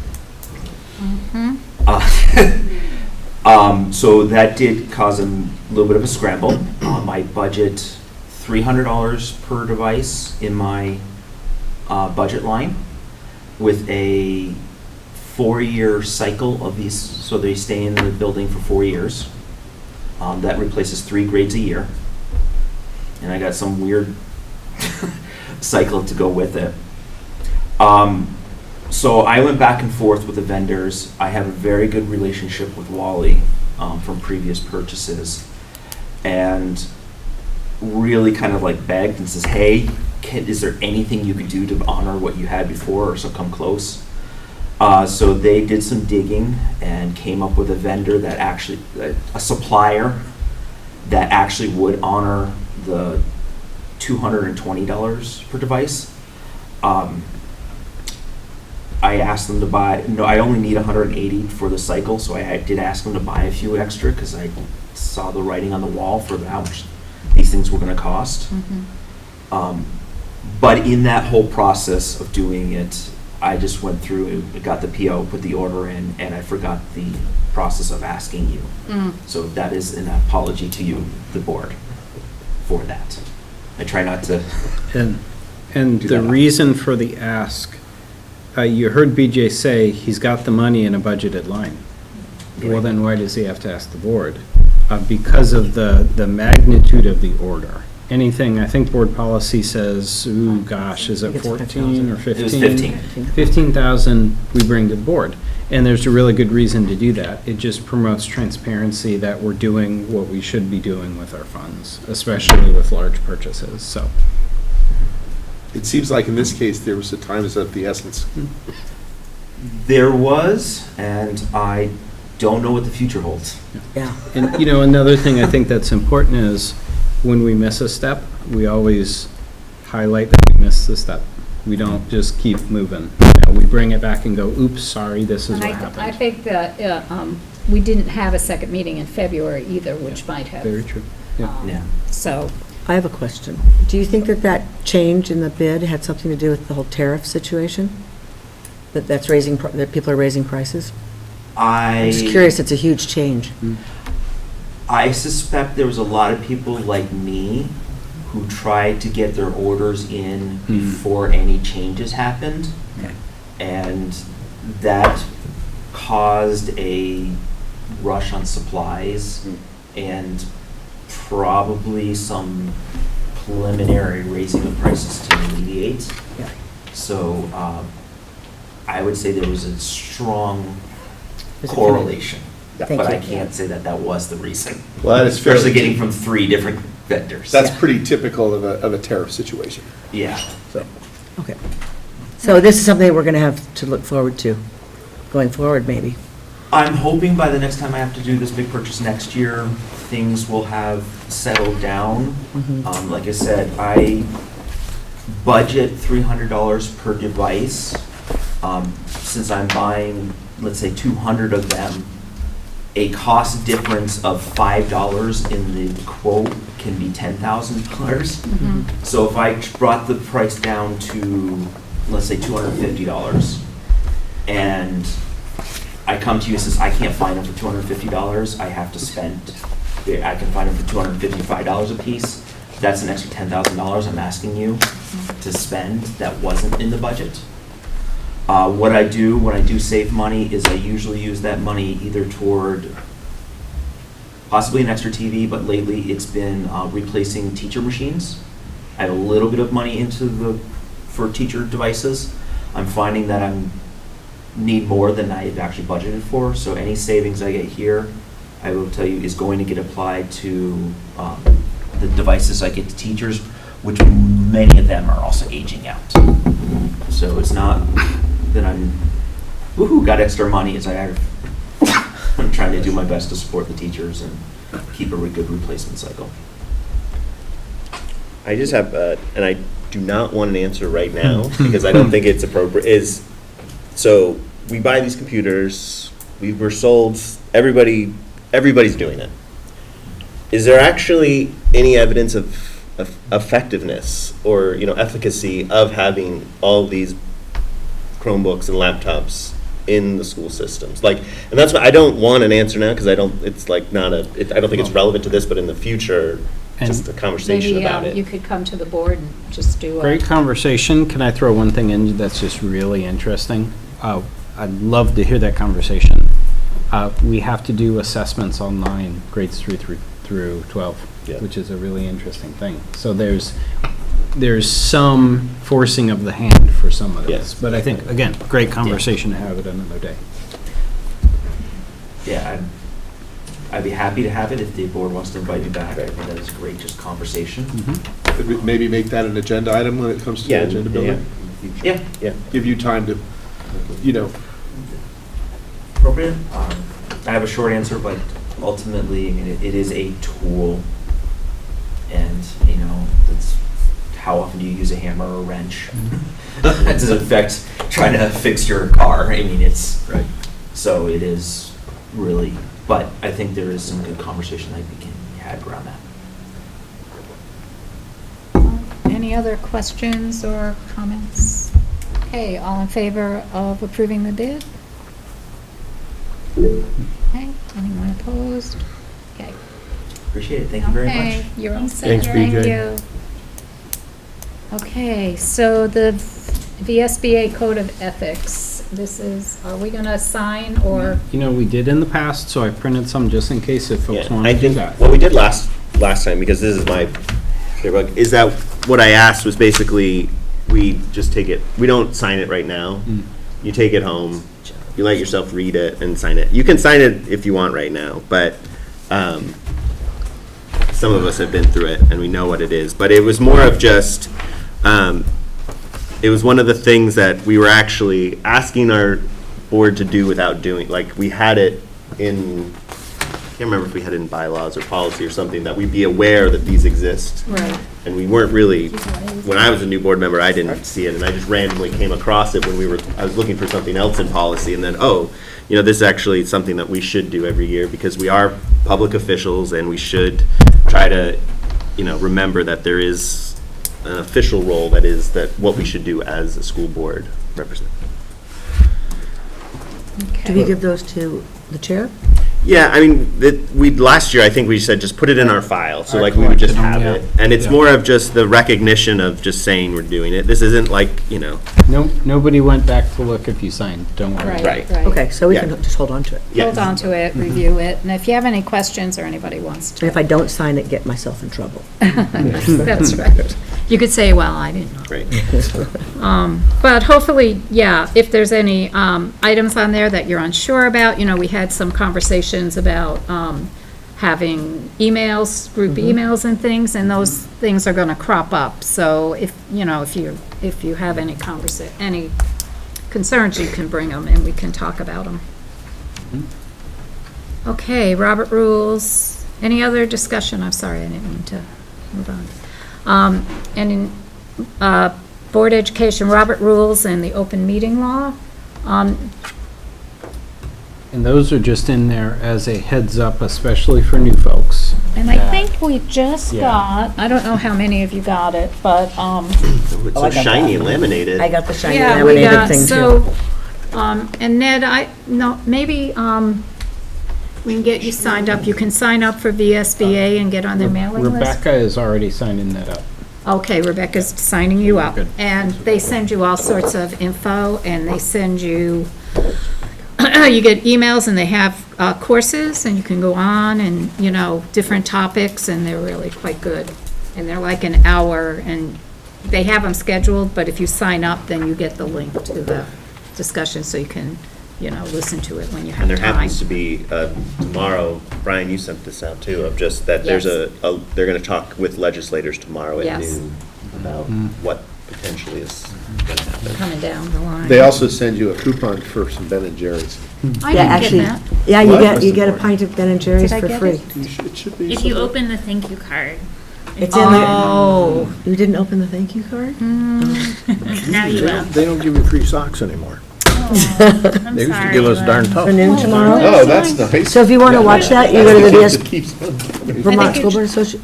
K: So that did cause a little bit of a scramble. My budget, $300 per device in my budget line, with a 4-year cycle of these, so they stay in the building for 4 years. That replaces 3 grades a year. and I got some weird cycle to go with it. So I went back and forth with the vendors. I have a very good relationship with Wally from previous purchases, and really kind of like begged and says, hey, is there anything you could do to honor what you had before, or so come close? So they did some digging and came up with a vendor that actually, a supplier that actually would honor the $220 per device. I asked them to buy, no, I only need 180 for the cycle, so I did ask them to buy a few extra because I saw the writing on the wall for how much these things were going to cost. But in that whole process of doing it, I just went through, got the PO, put the order in, and I forgot the process of asking you. So that is an apology to you, the board, for that. I try not to.
A: And the reason for the ask, you heard BJ say he's got the money in a budgeted line. Well, then why does he have to ask the board? Because of the magnitude of the order. Anything, I think board policy says, ooh, gosh, is it 14 or 15?
K: It was 15.
A: 15,000 we bring to the board. And there's a really good reason to do that. It just promotes transparency that we're doing what we should be doing with our funds, especially with large purchases, so.
J: It seems like in this case, there was a time is of the essence.
K: There was, and I don't know what the future holds.
F: Yeah.
A: And, you know, another thing I think that's important is when we miss a step, we always highlight that we missed the step. We don't just keep moving. You know, we bring it back and go, oops, sorry, this is
D: And
A: what
D: I
A: happened.
D: think that we didn't have a second meeting in February either, which might have.
A: Very true. Yeah.
K: Yeah.
D: So,
F: I have a question. Do you think that that change in the bid had something to do with the whole tariff situation? That's raising, that people are raising prices? I'm just curious, it's a huge change.
K: I suspect there was a lot of people like me who tried to get their orders in before any changes happened.
F: Okay.
K: And that caused a rush on supplies and probably some preliminary raising of prices to alleviate.
F: Yeah.
K: So I would say there was a strong
F: There's a
K: correlation.
F: Thank
K: But
F: you.
K: I can't say that that was the reason.
J: Well, that is
K: Especially
J: fairly,
K: getting from 3 different vendors.
J: that's pretty typical of a tariff situation.
K: Yeah.
J: So,
F: Okay. So this is something we're going to have to look forward to, going forward, maybe.
K: I'm hoping by the next time I have to do this big purchase next year, things will have settled down. Like I said, I budget $300 per device. Since I'm buying, let's say, 200 of them, a cost difference of $5 in the quote can be $10,000. So if I brought the price down to, let's say, $250, and I come to you and says, I can't find them for $250, I have to spend, I can find them for $255 a piece. That's an extra $10,000 I'm asking you to spend that wasn't in the budget. What I do when I do save money is I usually use that money either toward possibly an extra TV, but lately it's been replacing teacher machines. I have a little bit of money for teacher devices. I'm finding that I need more than I had actually budgeted for, so any savings I get here, I will tell you, is going to get applied to the devices I get to teachers, which many of them are also aging out. So it's not that I'm, woohoo, got extra money, as I'm trying to do my best to support the teachers and keep a good replacement cycle.
C: I just have, and I do not want an answer right now because I don't think it's appropriate, so we buy these computers, we were sold, everybody's doing it. Is there actually any evidence of effectiveness or, efficacy of having all these Chromebooks and laptops in the school systems? And that's why I don't want an answer now because I don't think it's relevant to this, but in the future, just a conversation
D: maybe
C: about it.
D: you could come to the board and just do a.
A: Great conversation. Can I throw one thing in that's just really interesting? I'd love to hear that conversation. We have to do assessments online, grades 3 through through 12,
C: Yeah.
A: which is a really interesting thing. So there's some forcing of the hand for some of this.
C: Yes.
A: But I think, again, great conversation to have it another day.
K: Yeah, I'd be happy to have it if the board wants to invite me back. I think that is great, just conversation.
J: Could we maybe make that an agenda item when it comes to
C: Yeah,
J: agenda building?
K: Yeah.
C: Yeah.
J: Give you time to,
K: Appropriate? I have a short answer, but ultimately, I mean, it is a tool. And, it's, how often do you use a hammer or a wrench? That doesn't affect trying to fix your car. I mean, it's,
C: Right.
K: so it is really, but I think there is some good conversation that we can have around that.
D: Any other questions or comments? Okay, all in favor of approving the bid? Okay, anyone opposed? Okay.
K: Appreciate it. Thank you very much.
D: Okay, you're all set.
J: Thanks,
D: Thank
J: BJ.
D: you. Okay, so the VSBA Code of Ethics, this is, are we going to sign or?
A: We did in the past, so I printed some just in case if folks
C: Yeah,
A: want
C: I
A: to do
C: think
A: that.
C: what we did last time, because this is my, is that what I asked was basically, we just take it, we don't sign it right now. You take it home, you let yourself read it and sign it. You can sign it if you want right now, but some of us have been through it and we know what it is. But it was more of just, it was one of the things that we were actually asking our board to do without doing. Like, we had it in, I can't remember if we had it in bylaws or policy or something, that we'd be aware that these exist.
D: Right.
C: And we weren't really, when I was a new board member, I didn't see it, and I just randomly came across it when I was looking for something else in policy, and then, this is actually something that we should do every year, because we are public officials, and we should try to, remember that there is an official role that what we should do as a school board representative.
F: Do we give those to the chair?
C: Yeah, I mean, last year, I think we said just put it in our file, so
A: Our
C: like we would just
A: collection,
C: have
A: yeah.
C: it. And it's
A: Yeah.
C: more of just the recognition of just saying we're doing it. This isn't like,
A: Nobody went back to look if you signed, don't worry.
C: Right.
F: Okay, so we
C: Yeah.
F: can just hold on to it.
C: yeah.
D: Hold on to it, review it, and if you have any questions or anybody wants to.
F: And if I don't sign it, get myself in trouble.
D: That's right. You could say, well, I didn't know.
C: Right.
D: But hopefully, yeah, if there's any items on there that you're unsure about, we had some conversations about having emails, group emails and things, and those things are going to crop up. So if you have any any concerns, you can bring them and we can talk about them. Okay, Robert rules. Any other discussion? I'm sorry, I didn't mean to move on. And in Board Education, Robert rules and the open meeting law.
A: And those are just in there as a heads up, especially for new folks.
D: And I think we just
A: Yeah.
D: got, I don't know how many of you got it, but,
C: It's
F: I
C: so
F: got
C: shiny
F: that.
C: and laminated.
F: I got the shiny
D: yeah, we
F: laminated
D: got,
F: thing too.
D: so, and Ned, maybe, we can get you signed up. You can sign up for VSBA and get on their mailing list.
A: Rebecca is already signing that up.
D: Okay, Rebecca's signing you up.
A: Good.
D: And they send you all sorts of info, and they send you, you get emails, and they have courses, and you can go on, and, different topics, and they're really quite good. And they're like an hour, and they have them scheduled, but if you sign up, then you get the link to the discussion, so you can, listen to it when you have
C: And there
D: time.
C: happens to be, tomorrow, Brian, you sent this out too, of just that there's
D: Yes.
C: they're going to talk with legislators tomorrow at
D: Yes.
C: noon about what potentially is going to happen.
D: Coming down the line.
J: They also send you a coupon for some Ben and Jerry's.
D: I
F: Yeah,
D: didn't
F: actually,
D: get that.
F: yeah,
J: What?
F: you get a pint of Ben and Jerry's
D: Did I
F: for
D: get
F: free.
D: it?
J: It should be.
G: If you
J: somewhere.
G: open the thank you card,
F: It's in there.
D: Oh.
F: You didn't open the thank you card?
G: now you will.
L: They don't give you free socks anymore.
G: I'm
L: They used to
G: sorry,
L: give us
G: Lynn.
L: darn tough.
F: For noon tomorrow?
J: Oh, that's nice.
F: So if you want to watch that, you go to the
J: Just keeps-
F: Vermont School Board Association.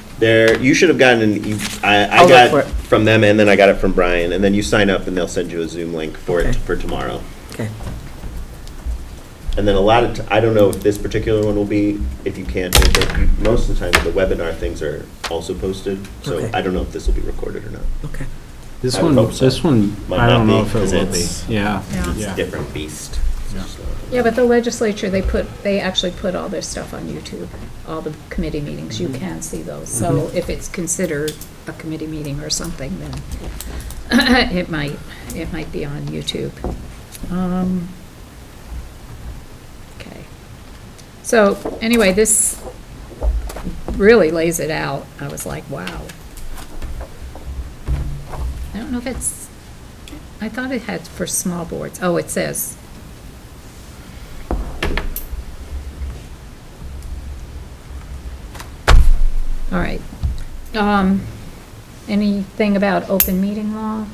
C: You should have gotten I
F: I'll look for
C: got
F: it.
C: from them, and then I got it from Brian, and then you sign up and they'll send you a Zoom link for it
F: Okay.
C: for tomorrow.
F: Okay.
C: And then I don't know if this particular one will be, if you can't, most of the time the webinar things are also posted, so
F: Okay.
C: I don't know if this will be recorded or not.
F: Okay.
A: This
C: I would
A: one,
C: hope so.
A: this one,
C: Might
A: I
C: not
A: don't know
C: be,
A: if it
C: 'cause
A: will be.
C: it's-
A: Yeah.
C: It's
A: Yeah.
C: a different beast.
D: Yeah, but the legislature, they actually put all their stuff on YouTube, all the committee meetings, you can see those. So if it's considered a committee meeting or something, then it might be on YouTube. Okay. So anyway, this really lays it out. I was like, wow. I don't know if it's, I thought it had for small boards. Oh, it says. All right. Anything about open meeting law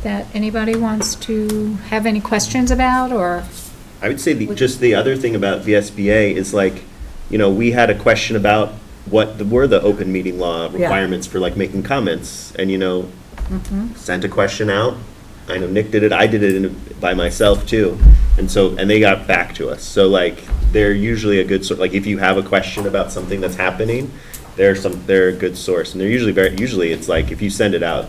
D: that anybody wants to have any questions about, or?
C: I would say just the other thing about VSBA is like, we had a question about what were the open meeting law requirements for like making comments, and sent a question out. I know Nick did it, I did it by myself too, and they got back to us. So like, they're usually a good sort. Like if you have a question about something that's happening, they're a good source, and they're usually it's like if you send it out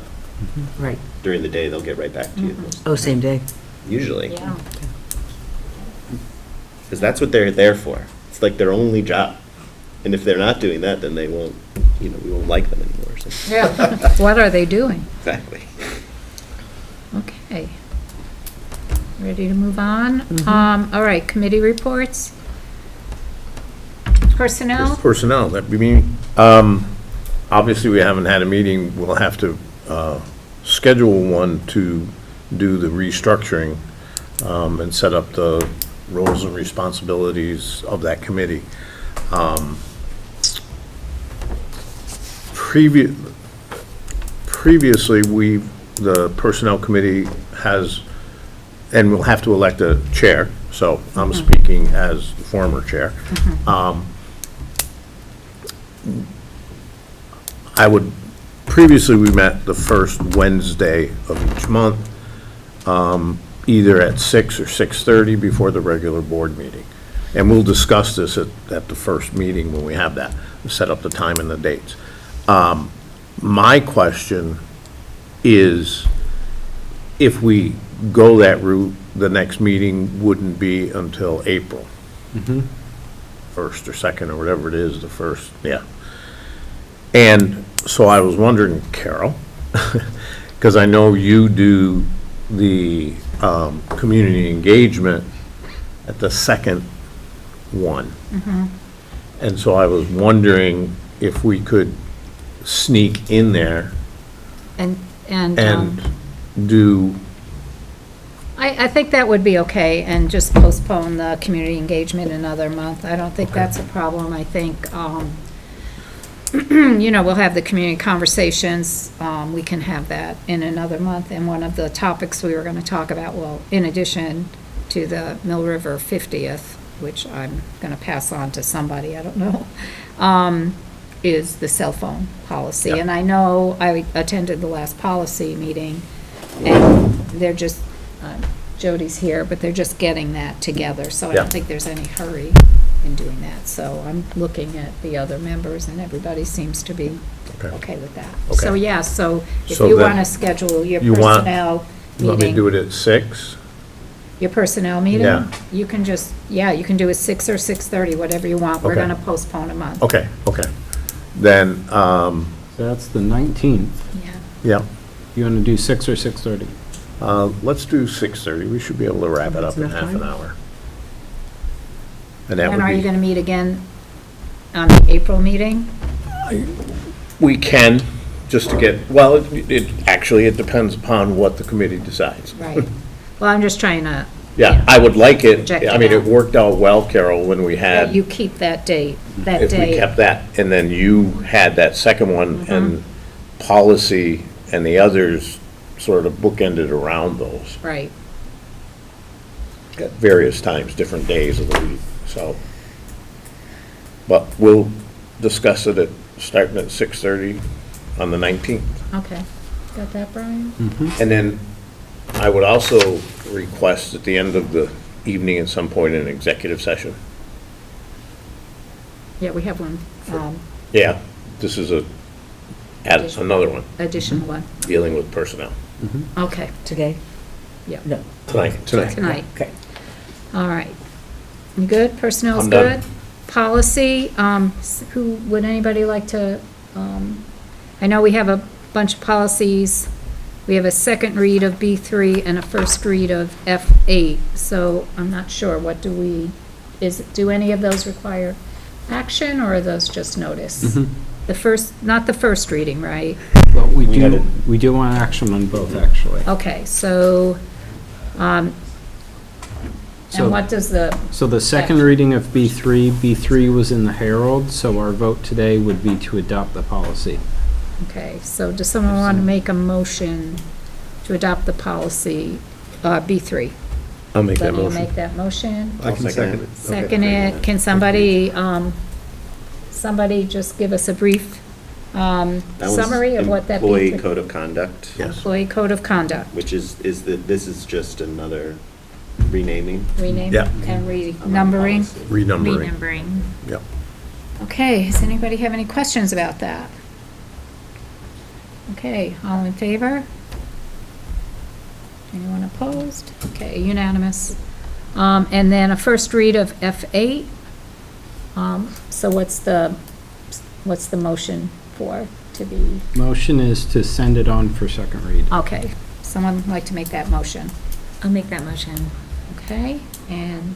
F: Right.
C: during the day, they'll get right back to you.
F: Oh, same day.
C: Usually,
D: Yeah.
C: because that's what they're there for. It's like their only job, and if they're not doing that, then they won't. We won't like them anymore. So.
D: Yeah. What are they doing?
C: Exactly.
D: Okay. Ready to move on? All right, committee reports. Personnel?
L: Personnel, that mean, obviously, we haven't had a meeting. We'll have to schedule one to do the restructuring and set up the roles and responsibilities of that committee. Previously, the Personnel Committee has, and we'll have to elect a chair, so I'm speaking as the former chair. Previously, we met the first Wednesday of each month, either at 6 or 6:30 before the regular board meeting. And we'll discuss this at the first meeting when we have that, set up the time and the dates. My question is, if we go that route, the next meeting wouldn't be until April. 1st or 2nd or whatever it is, the first, yeah. And so I was wondering, Carol, because I know you do the community engagement at the second one. And so I was wondering if we could sneak in there
D: And
L: do,
D: I think that would be okay, and just postpone the community engagement another month. I don't think that's a problem. I think, we'll have the community conversations. We can have that in another month. And one of the topics we were going to talk about, well, in addition to the Mill River 50th, which I'm going to pass on to somebody, I don't know, is the cell phone policy.
L: Yeah.
D: And I know I attended the last policy meeting, and they're just, Jody's here, but they're just getting that together, so I
L: Yeah.
D: don't think there's any hurry in doing that. So I'm looking at the other members, and everybody seems to be okay with that.
L: Okay.
D: So, yeah, so if
L: So
D: you
L: then
D: want to schedule your
L: you want-
D: personnel
L: let me do
D: meeting,
L: it at 6?
D: your personnel meeting,
L: Yeah.
D: you can just, you can do it 6 or 6:30, whatever you want. We're
L: Okay.
D: going to postpone a month.
L: Okay. Then,
A: So that's the 19th.
D: Yeah.
L: yeah,
A: You want to do 6 or 6:30?
L: let's do 6:30. We should be able to wrap it up in
F: That's enough
L: half an
F: time?
L: hour. And that
D: And are you
L: would
D: going to meet again on the April meeting?
L: we can, just to get, well, it depends upon what the committee decides.
D: Right. Well, I'm just trying to,
L: Yeah, I would like it,
D: Project it
L: I mean,
D: out.
L: it worked out well, Carol, when we had,
D: you keep that date, that
L: if we
D: day.
L: kept that, and then you had that second one, and policy and the others sort of bookended around those
D: Right.
L: at various times, different days of the week, so. But we'll discuss it starting at 6:30 on the 19th.
D: Okay. Got that, Brian?
L: And then I would also request at the end of the evening at some point an executive session.
D: Yeah, we have one,
L: Yeah, this is another one,
D: additional one.
L: dealing with personnel.
D: Okay,
F: Today?
D: yeah.
F: No.
L: Tonight.
D: Tonight.
F: Okay.
D: All right. You good? Personnel's
C: I'm done.
D: good? Policy, would anybody like to, I know we have a bunch of policies. We have a second read of B3 and a first read of F8, so I'm not sure, do any of those require action, or are those just notice? Not the first reading, right?
A: Well, we do want action on both, actually.
D: Okay, so, and
A: So-
D: what does the,
A: So the second reading of B3 was in the Herald, so our vote today would be to adopt the policy.
D: okay, so does someone want to make a motion to adopt the policy, B3?
L: I'll make that
D: Lenny will
L: motion.
D: make that motion.
J: I can second it.
D: Second it, can somebody, somebody just give us a brief
C: That was
D: summary of what that
C: Employee
D: B3?
C: Code of Conduct.
L: Yes.
D: Employee Code of Conduct,
C: Which this is just another renaming.
D: rename
L: Yeah.
D: and
C: of our
D: renumbering.
C: policy.
L: Renumbering.
G: Renumbering.
L: Yep.
D: Okay, does anybody have any questions about that? Okay, all in favor? Anyone opposed? Okay, unanimous. And then a first read of F8. So what's the motion for to be,
A: Motion is to send it on for second read.
D: okay, someone would like to make that motion?
G: I'll make that motion.
D: Okay, and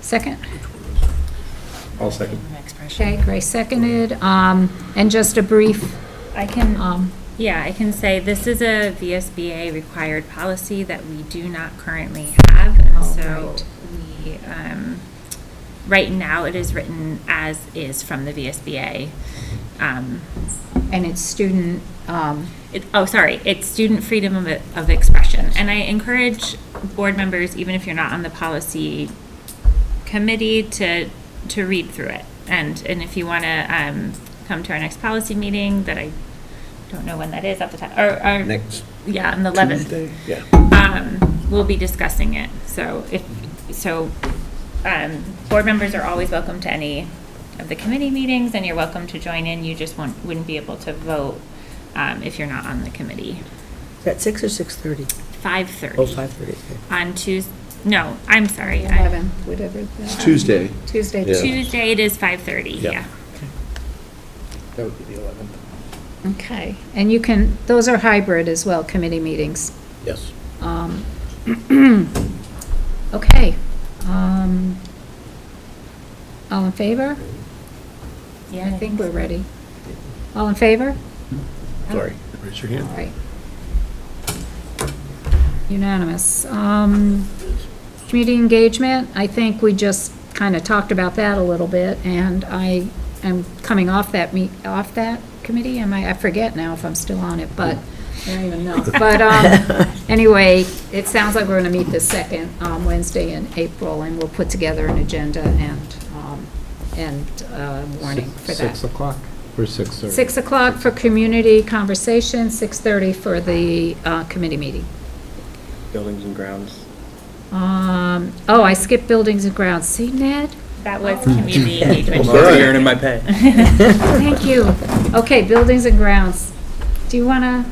D: second?
J: I'll second.
D: Okay, Grace seconded. And just a brief,
G: I can, yeah, I can say this is a VSBA required policy that we do not currently have. And
D: Oh,
G: so
D: right.
G: we, right now it is written as is from the VSBA.
D: and it's student,
G: It's student freedom of expression. And I encourage board members, even if you're not on the policy committee, to read through it. And if you want to come to our next policy meeting, that I don't know when that is at the time, or
L: Next
G: yeah, on the 11th.
L: Tuesday? Yeah.
G: We'll be discussing it. So board members are always welcome to any of the committee meetings, and you're welcome to join in. You just wouldn't be able to vote if you're not on the committee.
F: Is that 6 or 6:30?
G: 5:30.
F: Oh, 5:30, okay.
G: On Tuesday. No, I'm sorry.
D: 11, whatever.
J: It's Tuesday.
D: Tuesday.
L: Yeah.
G: Tuesday it is 5:30.
L: Yeah.
G: Yeah.
J: That would be the 11th.
D: Okay, and you can, those are hybrid as well, committee meetings.
L: Yes.
D: Okay. All in favor?
G: Yeah.
D: I think we're ready. All in favor?
L: Sorry.
J: Raise your hand.
D: All right. Unanimous. Community engagement, I think we just kind of talked about that a little bit, and I am coming off that committee. I forget now if I'm still on it, but I don't even know. But anyway, it sounds like we're going to meet the second Wednesday in April, and we'll put together an agenda and warning for that.
A: 6 o'clock or 6:30?
D: 6 o'clock for community conversation, 6:30 for the committee meeting.
E: Buildings and grounds.
D: I skipped buildings and grounds. See, Ned?
G: That was community engagement.
E: I'm already earning my pay.
D: Thank you. Okay, buildings and grounds. Do you want to,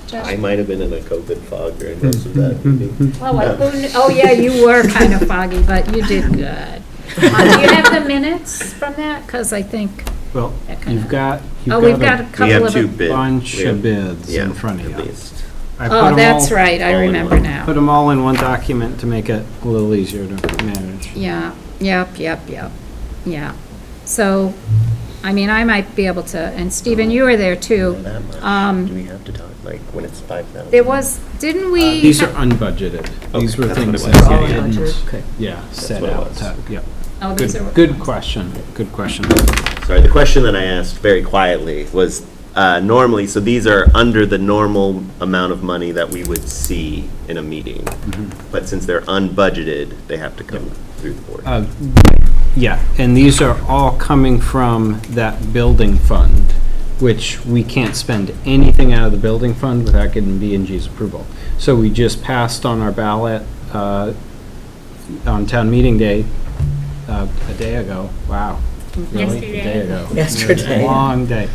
D: Josh?
C: I might have been in a COVID fog during most of that meeting.
D: Oh, yeah, you were kind of foggy, but you did good. Do you have the minutes from that? Because I think,
A: Well, you've got
D: we've got a
C: We
D: couple
C: have
D: of
C: two
D: them.
C: bids.
A: bunch
C: We have-
A: of bids
C: yeah,
A: in front of
C: at
A: you.
C: least.
A: I put
D: Oh,
A: 'em
D: that's
A: all-
D: right, I
C: all in
D: remember
C: one.
D: now.
A: Put them all in one document to make it a little easier to manage.
D: Yeah, yep. Yeah. So, I mean, I might be able to, and Stephen, you were there too.
C: That much. Do we have to talk, like, when it's 5,000?
D: There was, didn't we?
A: These are unbudgeted. These were
C: that's what
A: things
C: it
A: that
C: was.
A: we
C: Yeah, yeah.
A: didn't,
F: Okay.
A: set
C: what it
A: out
C: was.
A: to, yep.
D: Oh, these are.
A: Good question, good question.
C: Sorry, the question that I asked very quietly was, normally, so these are under the normal amount of money that we would see in a meeting. But since they're unbudgeted, they have to come through the board.
A: Yeah, and these are all coming from that building fund, which we can't spend anything out of the building fund without getting B&G's approval. So we just passed on our ballot on town meeting day, a day ago. Wow. Really? A day ago.
F: Yesterday.
A: Long day.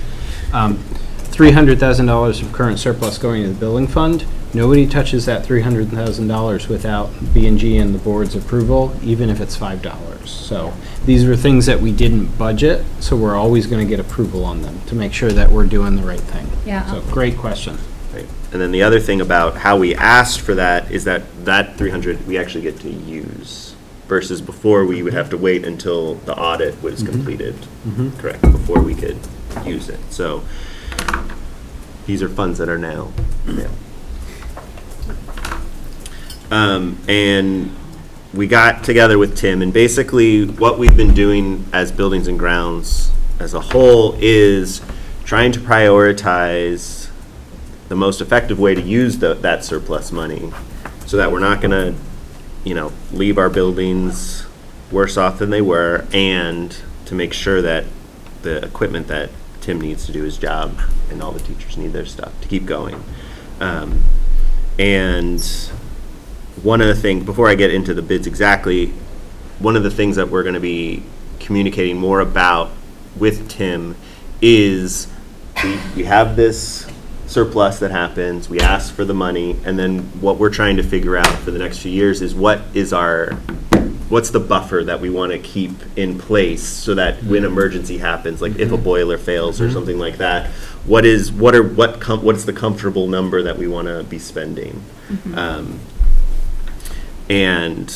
A: $300,000 of current surplus going to the building fund, Nobody touches that $300,000 without B&G and the board's approval, even if it's $5. So these are things that we didn't budget, so we're always going to get approval on them to make sure that we're doing the right thing.
D: Yeah.
A: So great question.
C: Right. And then the other thing about how we asked for that is that 300 we actually get to use, versus before we would have to wait until the audit was completed, correct, before we could use it. So these are funds that are now available. And we got together with Tim, and basically what we've been doing as Buildings and Grounds as a whole is trying to prioritize the most effective way to use that surplus money, so that we're not going to, leave our buildings worse off than they were, and to make sure that the equipment that Tim needs to do his job and all the teachers need their stuff to keep going. And one of the things, before I get into the bids exactly, one of the things that we're going to be communicating more about with Tim is we have this surplus that happens, we ask for the money, and then what we're trying to figure out for the next few years is what's the buffer that we want to keep in place so that when emergency happens, like if a boiler fails or something like that, what is the comfortable number that we want to be spending? And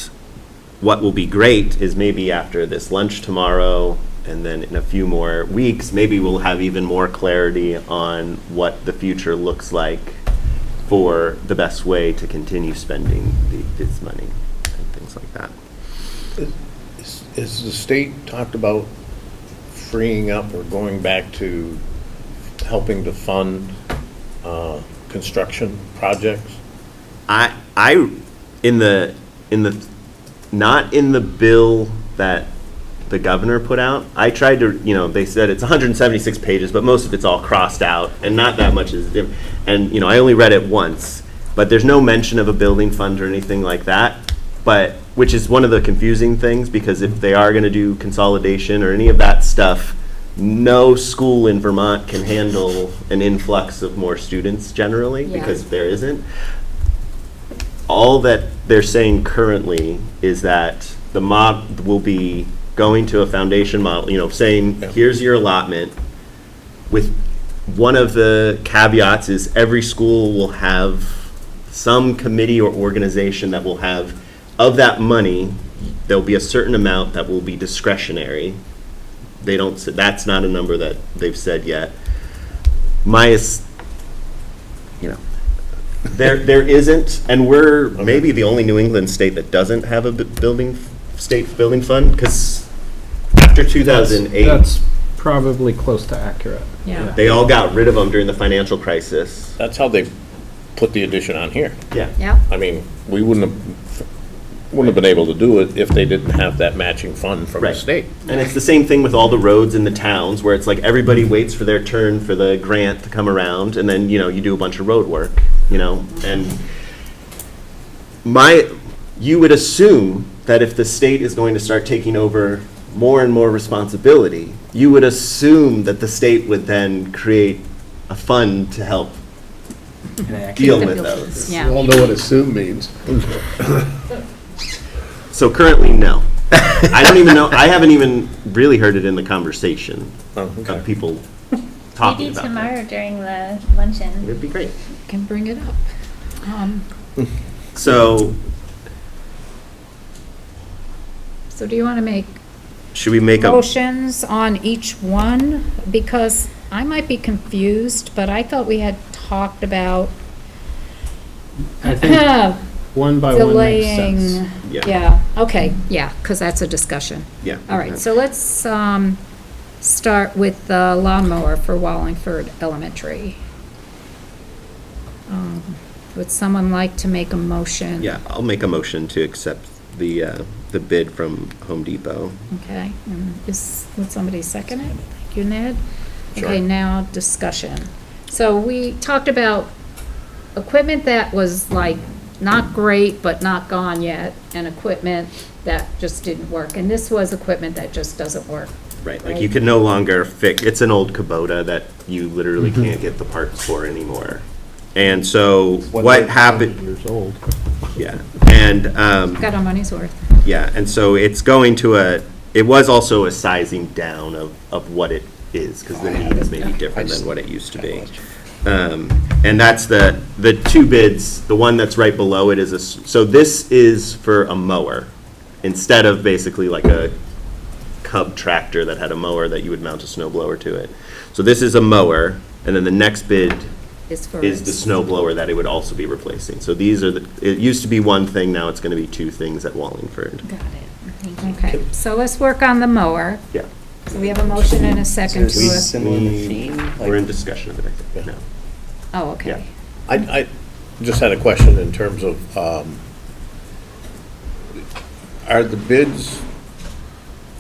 C: what will be great is maybe after this lunch tomorrow, and then in a few more weeks, maybe we'll have even more clarity on what the future looks like for the best way to continue spending this money and things like that.
L: Is the state talked about freeing up or going back to helping to fund construction projects?
C: Not in the bill that the governor put out. I tried to, they said it's 176 pages, but most of it's all crossed out, and not that much is different. And, I only read it once, but there's no mention of a building fund or anything like that, which is one of the confusing things, because if they are going to do consolidation or any of that stuff, no school in Vermont can handle an influx of more students generally, because there isn't. All that they're saying currently is that the model will be going to a foundation model, saying, here's your allotment, with one of the caveats is every school will have some committee or organization that will have, of that money, there'll be a certain amount that will be discretionary. That's not a number that they've said yet. There isn't, and we're maybe the only New England state that doesn't have a state building fund, because after 2008,
A: That's probably close to accurate.
D: Yeah.
C: they all got rid of them during the financial crisis.
L: That's how they put the addition on here.
C: Yeah.
D: Yep.
L: I mean, we wouldn't have been able to do it if they didn't have that matching fund from the
C: Right.
L: state.
C: And it's the same thing with all the roads in the towns, where it's like everybody waits for their turn for the grant to come around, and then, you do a bunch of road work, and you would assume that if the state is going to start taking over more and more responsibility, you would assume that the state would then create a fund to help deal with those.
D: Yeah.
J: We all know what assume means.
C: So currently, no. I don't even know, I haven't even really heard it in the conversation of people talking
G: Maybe
C: about
G: tomorrow
C: that.
G: during the luncheon.
C: It'd be great.
D: Can bring it up.
C: So,
D: So do you want to make
C: should we make a,
D: motions on each one? Because I might be confused, but I thought we had talked about
A: I think one by one makes sense.
D: delaying.
C: Yeah.
D: Yeah, okay, yeah, because that's a discussion.
C: yeah.
D: All right, so let's start with the lawnmower for Wallingford Elementary. Would someone like to make a motion?
C: Yeah, I'll make a motion to accept the bid from Home Depot.
D: Okay, and would somebody second it? Thank you, Ned.
L: Sure.
D: Okay, now discussion. So we talked about equipment that was like not great, but not gone yet, and equipment that just didn't work. And this was equipment that just doesn't work.
C: Right, like you can no longer it's an old Kubota that you literally can't get the parts for anymore. And so what happened,
L: Years old.
C: yeah, and,
D: Got our money's worth.
C: yeah, and so it's going to it was also a sizing down of what it is, because the need is maybe different than what it used to be. And that's the two bids, the one that's right below it is so this is for a mower, instead of basically like a Cub tractor that had a mower that you would mount a snow blower to it. So this is a mower, and then the next bid
D: Is for.
C: is the snow blower that it would also be replacing. So these are it used to be one thing, now it's gonna be two things at Wallingford.
G: Got it. Thank you.
D: Okay, so let's work on the mower.
C: Yeah.
D: So we have a motion and a second to
E: Is
D: a,
E: similar theme?
C: We're in discussion of it, I think, now.
D: oh, okay.
L: I just had a question in terms of, are the bids,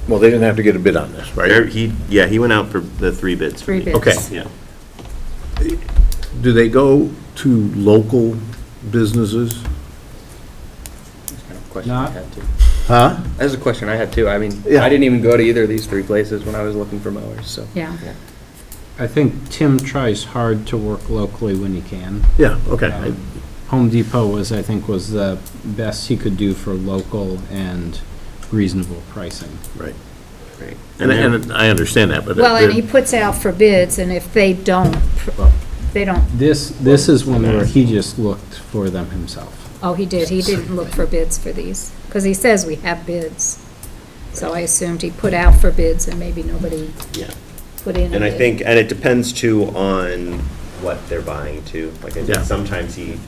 L: well, they didn't have to get a bid on this, right?
C: He went out for the three bids. for
D: Three
C: me.
D: bids.
L: Okay.
C: Yeah.
L: Do they go to local businesses?
E: Question I
A: Not-
E: had too.
L: Huh?
E: That's a question I had too. I mean,
L: Yeah.
E: I didn't even go to either of these three places when I was looking for mowers, so.
D: Yeah.
A: I think Tim tries hard to work locally when he can.
L: Yeah, okay.
A: Home Depot was the best he could do for local and reasonable pricing.
L: Right.
C: Right.
L: And I understand that, but.
D: Well, and he puts out for bids, and if they don't,
A: This is one where he just looked for them himself.
D: oh, he didn't look for bids for these, because he says we have bids. So I assumed he put out for bids and maybe nobody
C: Yeah.
D: put in a bid.
C: And I think, and it depends too on what they're buying too. Like I think
L: Yeah.
C: sometimes he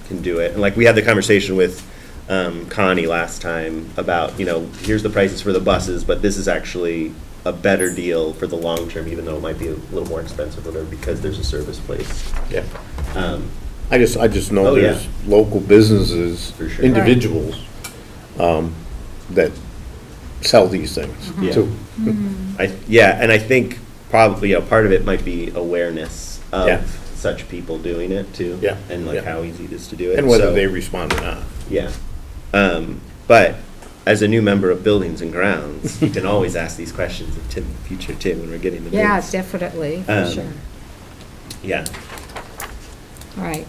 C: can do it. And like we had the conversation with Connie last time about, here's the prices for the buses, but this is actually a better deal for the long term, even though it might be a little more expensive, whatever, because there's a service place.
L: Yeah.
C: Um,
L: I just know
C: Oh, yeah.
L: there's local businesses,
C: For sure.
L: individuals, that sell these things
C: Yeah.
L: too.
C: and I think probably, part of it might be awareness
L: Yeah.
C: of such people doing it too.
L: Yeah,
C: And like
L: yeah.
C: how easy it is to do it.
L: And whether
C: So-
L: they respond or not.
C: Yeah. But as a new member of Buildings and Grounds, you can always ask these questions of Tim in the future too, when we're getting the bids.
D: Yeah, definitely, for
C: Um,
D: sure.
C: Yeah.
D: All right.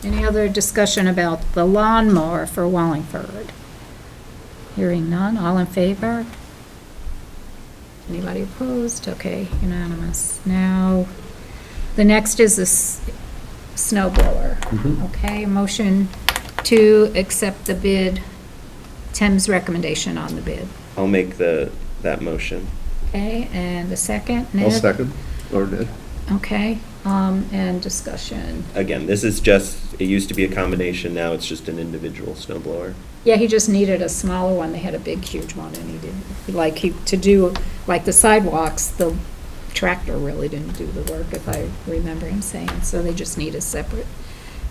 D: Any other discussion about the lawnmower for Wallingford? Hearing none, all in favor? Anybody opposed? Okay, unanimous. Now, the next is the snow blower. Okay, motion to accept the bid, Tim's recommendation on the bid.
C: I'll make that motion.
D: Okay, and a second,
J: I'll
D: Ned?
J: second, or Ned.
D: Okay, and discussion.
C: Again, this is it used to be a combination, now it's just an individual snow blower.
D: Yeah, he just needed a smaller one. They had a big, huge one, and he didn't, to do, like the sidewalks, the tractor really didn't do the work, if I remember him saying, so they just need a separate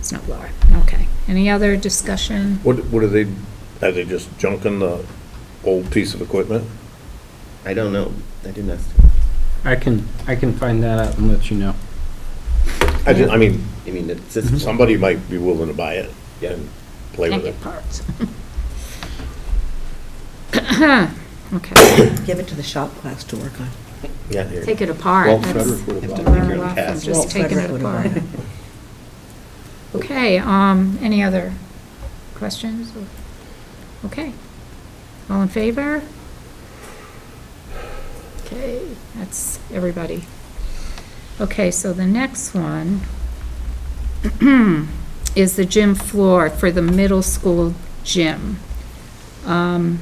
D: snow blower. Okay. Any other discussion?
L: What are they just junking the old piece of equipment?
C: I don't know. I didn't ask.
A: I can find that out and let you know.
L: I mean,
C: I mean, it's
L: somebody might be willing to buy it
C: Yeah.
L: and play
D: Can't
L: with
D: get
L: it.
D: parts. Okay,
F: Give it to the shop class to work on.
C: Yeah.
D: take it apart.
J: Walt
D: That's-
J: Frederick would have
C: Have to
J: bought
C: make
J: it.
C: your own
D: Rough and
C: cast.
D: just
F: Walt
D: taking
F: Frederick
D: it
F: would have
D: apart.
F: bought it.
D: Okay, any other questions? Okay. All in favor? Okay, that's everybody. Okay, so the next one is the gym floor for the middle school gym.
C: I'll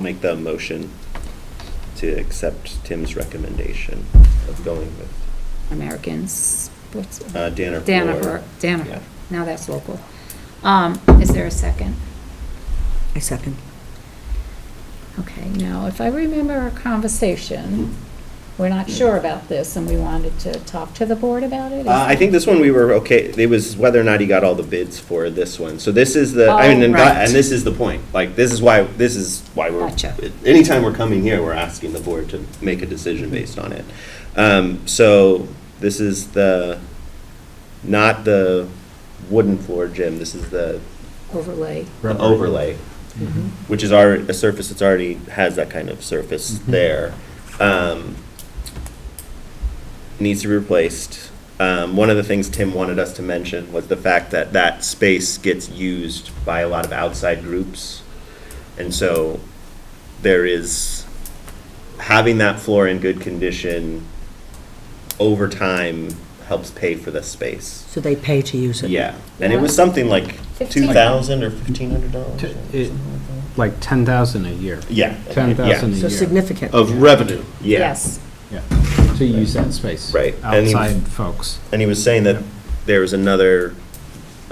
C: make the motion to accept Tim's recommendation of going with
D: Americans, what's,
C: Danaher.
D: Danaher,
C: Yeah.
D: Danaher, now that's local. Is there a second?
F: I second.
D: Okay, now, if I remember our conversation, we're not sure about this, and we wanted to talk to the board about it? Is
C: I think this one we were okay, it was whether or not he got all the bids for this one. So this is and
D: right.
C: this is the point. Like, this is why we're,
D: Gotcha.
C: anytime we're coming here, we're asking the board to make a decision based on it. So this is not the wooden floor gym, this is the
D: Overlay.
C: overlay, which is a surface that's already has that kind of surface there. Needs to be replaced. one of the things Tim wanted us to mention was the fact that that space gets used by a lot of outside groups. And so there is, having that floor in good condition over time helps pay for the space.
F: So they pay to use it?
C: Yeah, and it was something like $2,000 or $1,500.
A: Like 10,000 a year.
C: Yeah.
A: 10,000 a
F: So
A: year.
F: significant.
J: Of revenue.
C: Yeah.
D: Yes.
A: Yeah, to use that space.
C: Right. And he-
A: Outside folks.
C: And he was saying that there was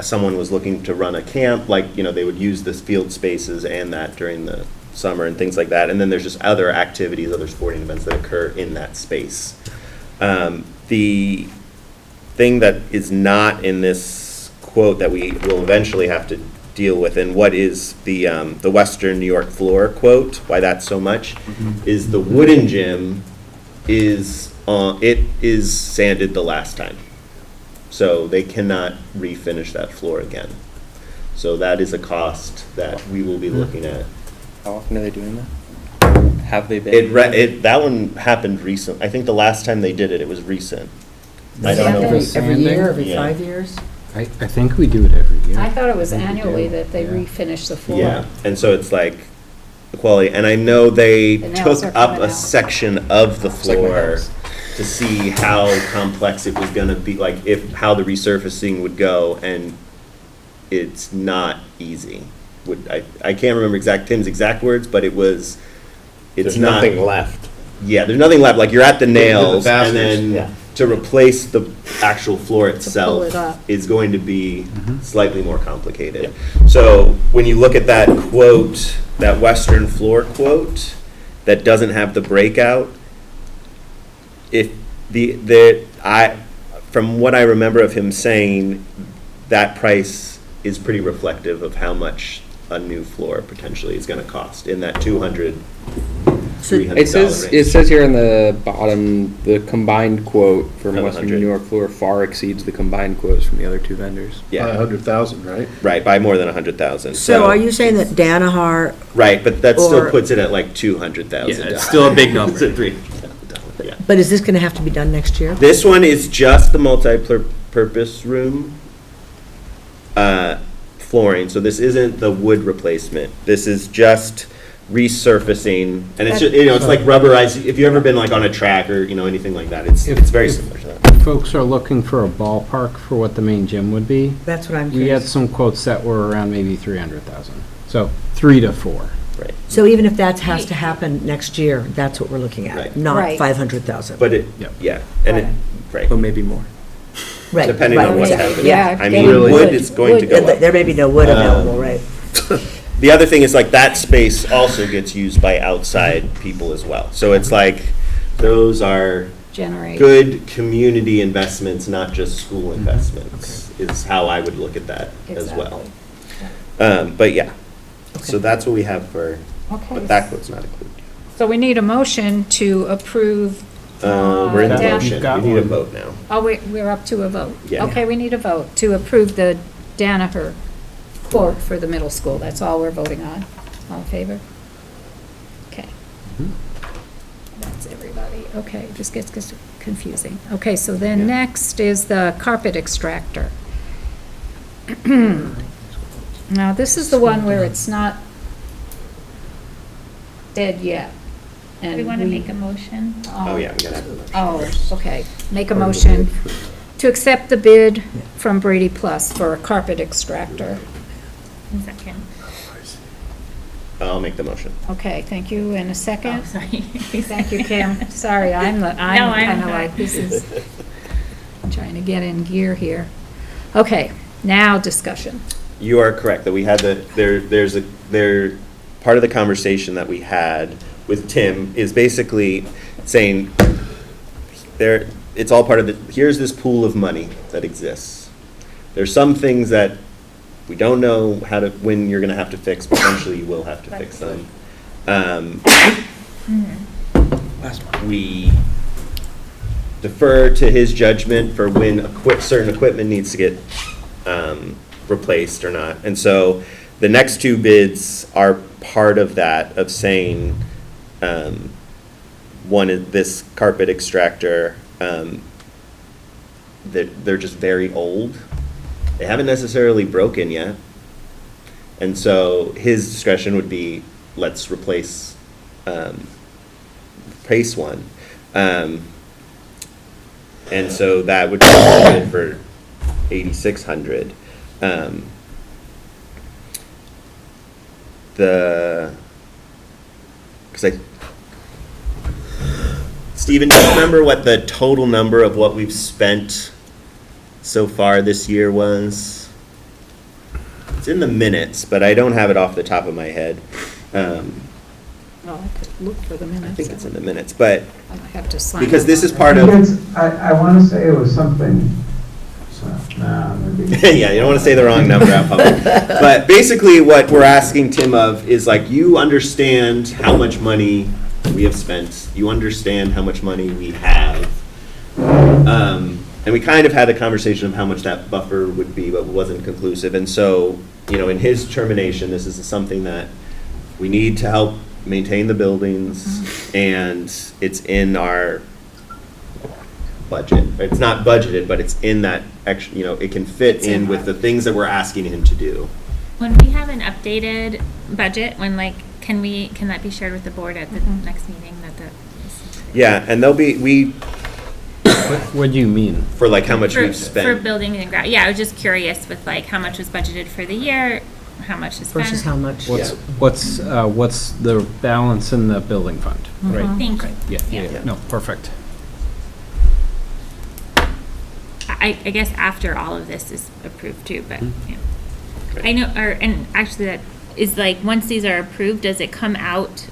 C: someone was looking to run a camp, like, they would use this field spaces and that during the summer and things like that. And then there's just other activities, other sporting events that occur in that space. The thing that is not in this quote that we will eventually have to deal with, and what is the Western New York floor quote, why that's so much, is the wooden gym is sanded the last time. So they cannot refinish that floor again. So that is a cost that we will be looking at.
E: How often are they doing that? Have they been?
C: That one happened recent. I think the last time they did it, it was recent. I don't know.
F: Every year, every
C: Yeah.
F: 5 years?
A: I think we do it every year.
D: I thought it was
A: I think we do.
D: annually that they
A: Yeah.
D: refinish the floor.
C: Yeah, and so it's like the quality, and I know they
D: The nails
C: took
D: are
C: up
D: coming
C: a
D: out.
C: section of the
A: It's like my
C: floor
A: house.
C: to see how complex it was gonna be, like how the resurfacing would go, and it's not easy. I can't remember Tim's exact words, but it's
L: There's
C: not.
L: nothing left.
C: Yeah, there's nothing left, like you're at the nails, and
J: fasteners,
C: then to replace the actual floor itself
D: it up.
C: is going to be slightly more complicated. So when you look at that quote, that Western floor quote, that doesn't have the breakout, from what I remember of him saying, that price is pretty reflective of how much a new floor potentially is gonna cost, in that $200, $300
E: It says here on the bottom, the combined quote from
C: Of
E: Western
C: 100.
E: New York floor far exceeds the combined quotes from the other two vendors.
J: By
C: Yeah,
J: 100,000, right?
C: right, by more than 100,000.
F: So are you saying that Danaher,
C: Right, but that still
F: Or-
C: puts it at like 200,000.
E: Yeah, it's still a big number.
C: Yeah.
F: but is this going to have to be done next year?
C: This one is just the multi-purpose room flooring, so this isn't the wood replacement. This is just resurfacing, and it's just, it's like rubberized. If you've ever been like on a track or, anything like that, it's very similar to that.
A: Folks are looking for a ballpark for what the main gym would be.
F: That's what I'm
A: We had
F: curious.
A: some quotes that were around maybe 300,000. So 3 to 4.
C: Right.
F: So even if that has to happen next year, that's what we're looking
C: Right.
F: at, not
D: Right.
F: 500,000?
C: But
A: Yep.
C: yeah, and right.
E: But maybe more.
F: Right,
C: Depending
F: right,
C: on what's
F: right.
C: happening.
D: Yeah,
C: I mean,
F: Really?
C: wood is going to go
F: Yeah,
C: up.
F: there may be no wood available, right?
C: The other thing is like that space also gets used by outside people as well. So it's like, those are
D: Generate.
C: good community investments, not just school investments, is how I would look at that as well. But yeah, so that's what we have for, but that
D: Okay,
C: quote's not included.
D: so we need a motion to approve.
C: We're in the
D: Dan-
C: motion,
A: You've got
C: we need a
A: one.
C: vote now.
D: Oh, we're up to a vote.
C: Yeah.
D: Okay, we need a vote to approve the Danaher quote for the middle school. That's all we're voting on. All in favor? Okay. That's everybody. Okay, this gets confusing. Okay, so then next is the carpet extractor. Now, this is the one where it's not dead yet.
G: Do we want to make a motion?
C: Oh, yeah, we gotta have a motion.
D: Oh, okay. Make a motion to accept the bid from Brady Plus for a carpet extractor.
G: One second.
C: I'll make the motion.
D: Okay, thank you. And a
G: Oh,
D: second?
G: sorry.
D: Thank you, Kim. Sorry, I'm
G: I'm
D: kind of
G: fine.
D: like, this is, I'm trying to get in gear here. Okay, now discussion.
C: You are correct, that we had part of the conversation that we had with Tim is basically saying, it's all part of here's this pool of money that exists. There's some things that we don't know when you're gonna have to fix, potentially you will have to fix them. We defer to his judgment for when certain equipment needs to get replaced or not. And so the next two bids are part of that, of saying, one is this carpet extractor, they're just very old. They haven't necessarily broken yet. And so his discretion would be, let's replace one. And so that would be budgeted for 8,600. Stephen, do you remember what the total number of what we've spent so far this year was? It's in the minutes, but I don't have it off the top of my head.
D: Well, I could look for the minutes.
C: I think it's in the minutes, but
D: I might have to sign.
C: because this is
D: off on
C: part
D: it.
C: of,
I: I want to say it was something, maybe.
C: yeah, you don't want to say the wrong number out public. But basically what we're asking Tim of is like, you understand how much money we have spent, you understand how much money we have. And we kind of had a conversation of how much that buffer would be, but it wasn't conclusive. And so, in his determination, this is something that we need to help maintain the buildings, and it's in our budget. It's not budgeted, but it's in that extra, it can fit in with the things that we're asking him to do.
G: When we have an updated budget, can that be shared with the board at the next meeting
C: Yeah, and
A: What do you mean?
C: for like how much
G: for,
C: we've spent.
G: for building and ground? Yeah, I was just curious with how much was budgeted for the year, how much is spent.
F: Versus how much?
A: What's the balance in the building fund? Right.
G: Thank you.
A: Yeah. No, perfect.
G: I guess after all of this is approved too, but yeah.
C: Right.
G: I know, and actually that is once these are approved, does it come out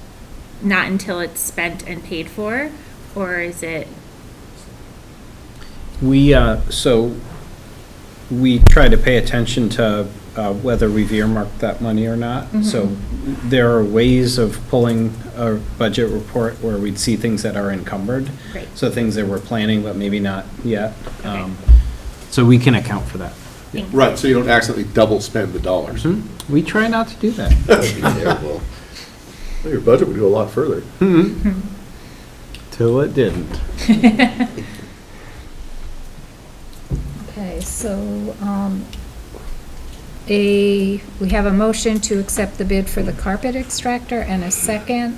G: not until it's spent and paid for, or is it?
A: We try to pay attention to whether we've earmarked that money or not. So there are ways of pulling a budget report where we'd see things that are encumbered.
G: Great.
A: So things that we're planning, but maybe not yet.
G: Okay.
A: So we can account for that.
G: Thank you.
J: Right, so you don't accidentally double spend the dollars.
A: We try not to do that.
C: That would be terrible.
J: Well, your budget would go a lot further.
A: Till it didn't.
D: Okay, so, we have a motion to accept the bid for the carpet extractor and a second.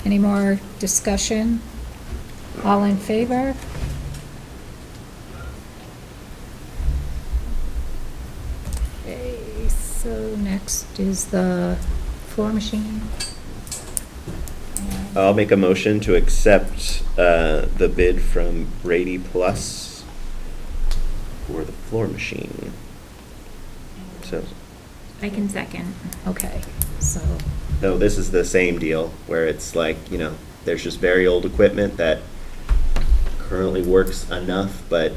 D: Any more discussion? All in favor? Okay, so next is the floor machine.
C: I'll make a motion to accept the bid from Rady Plus for the floor machine. So,
G: I can second.
D: Okay, so,
C: no, this is the same deal where it's like, there's just very old equipment that currently works enough, but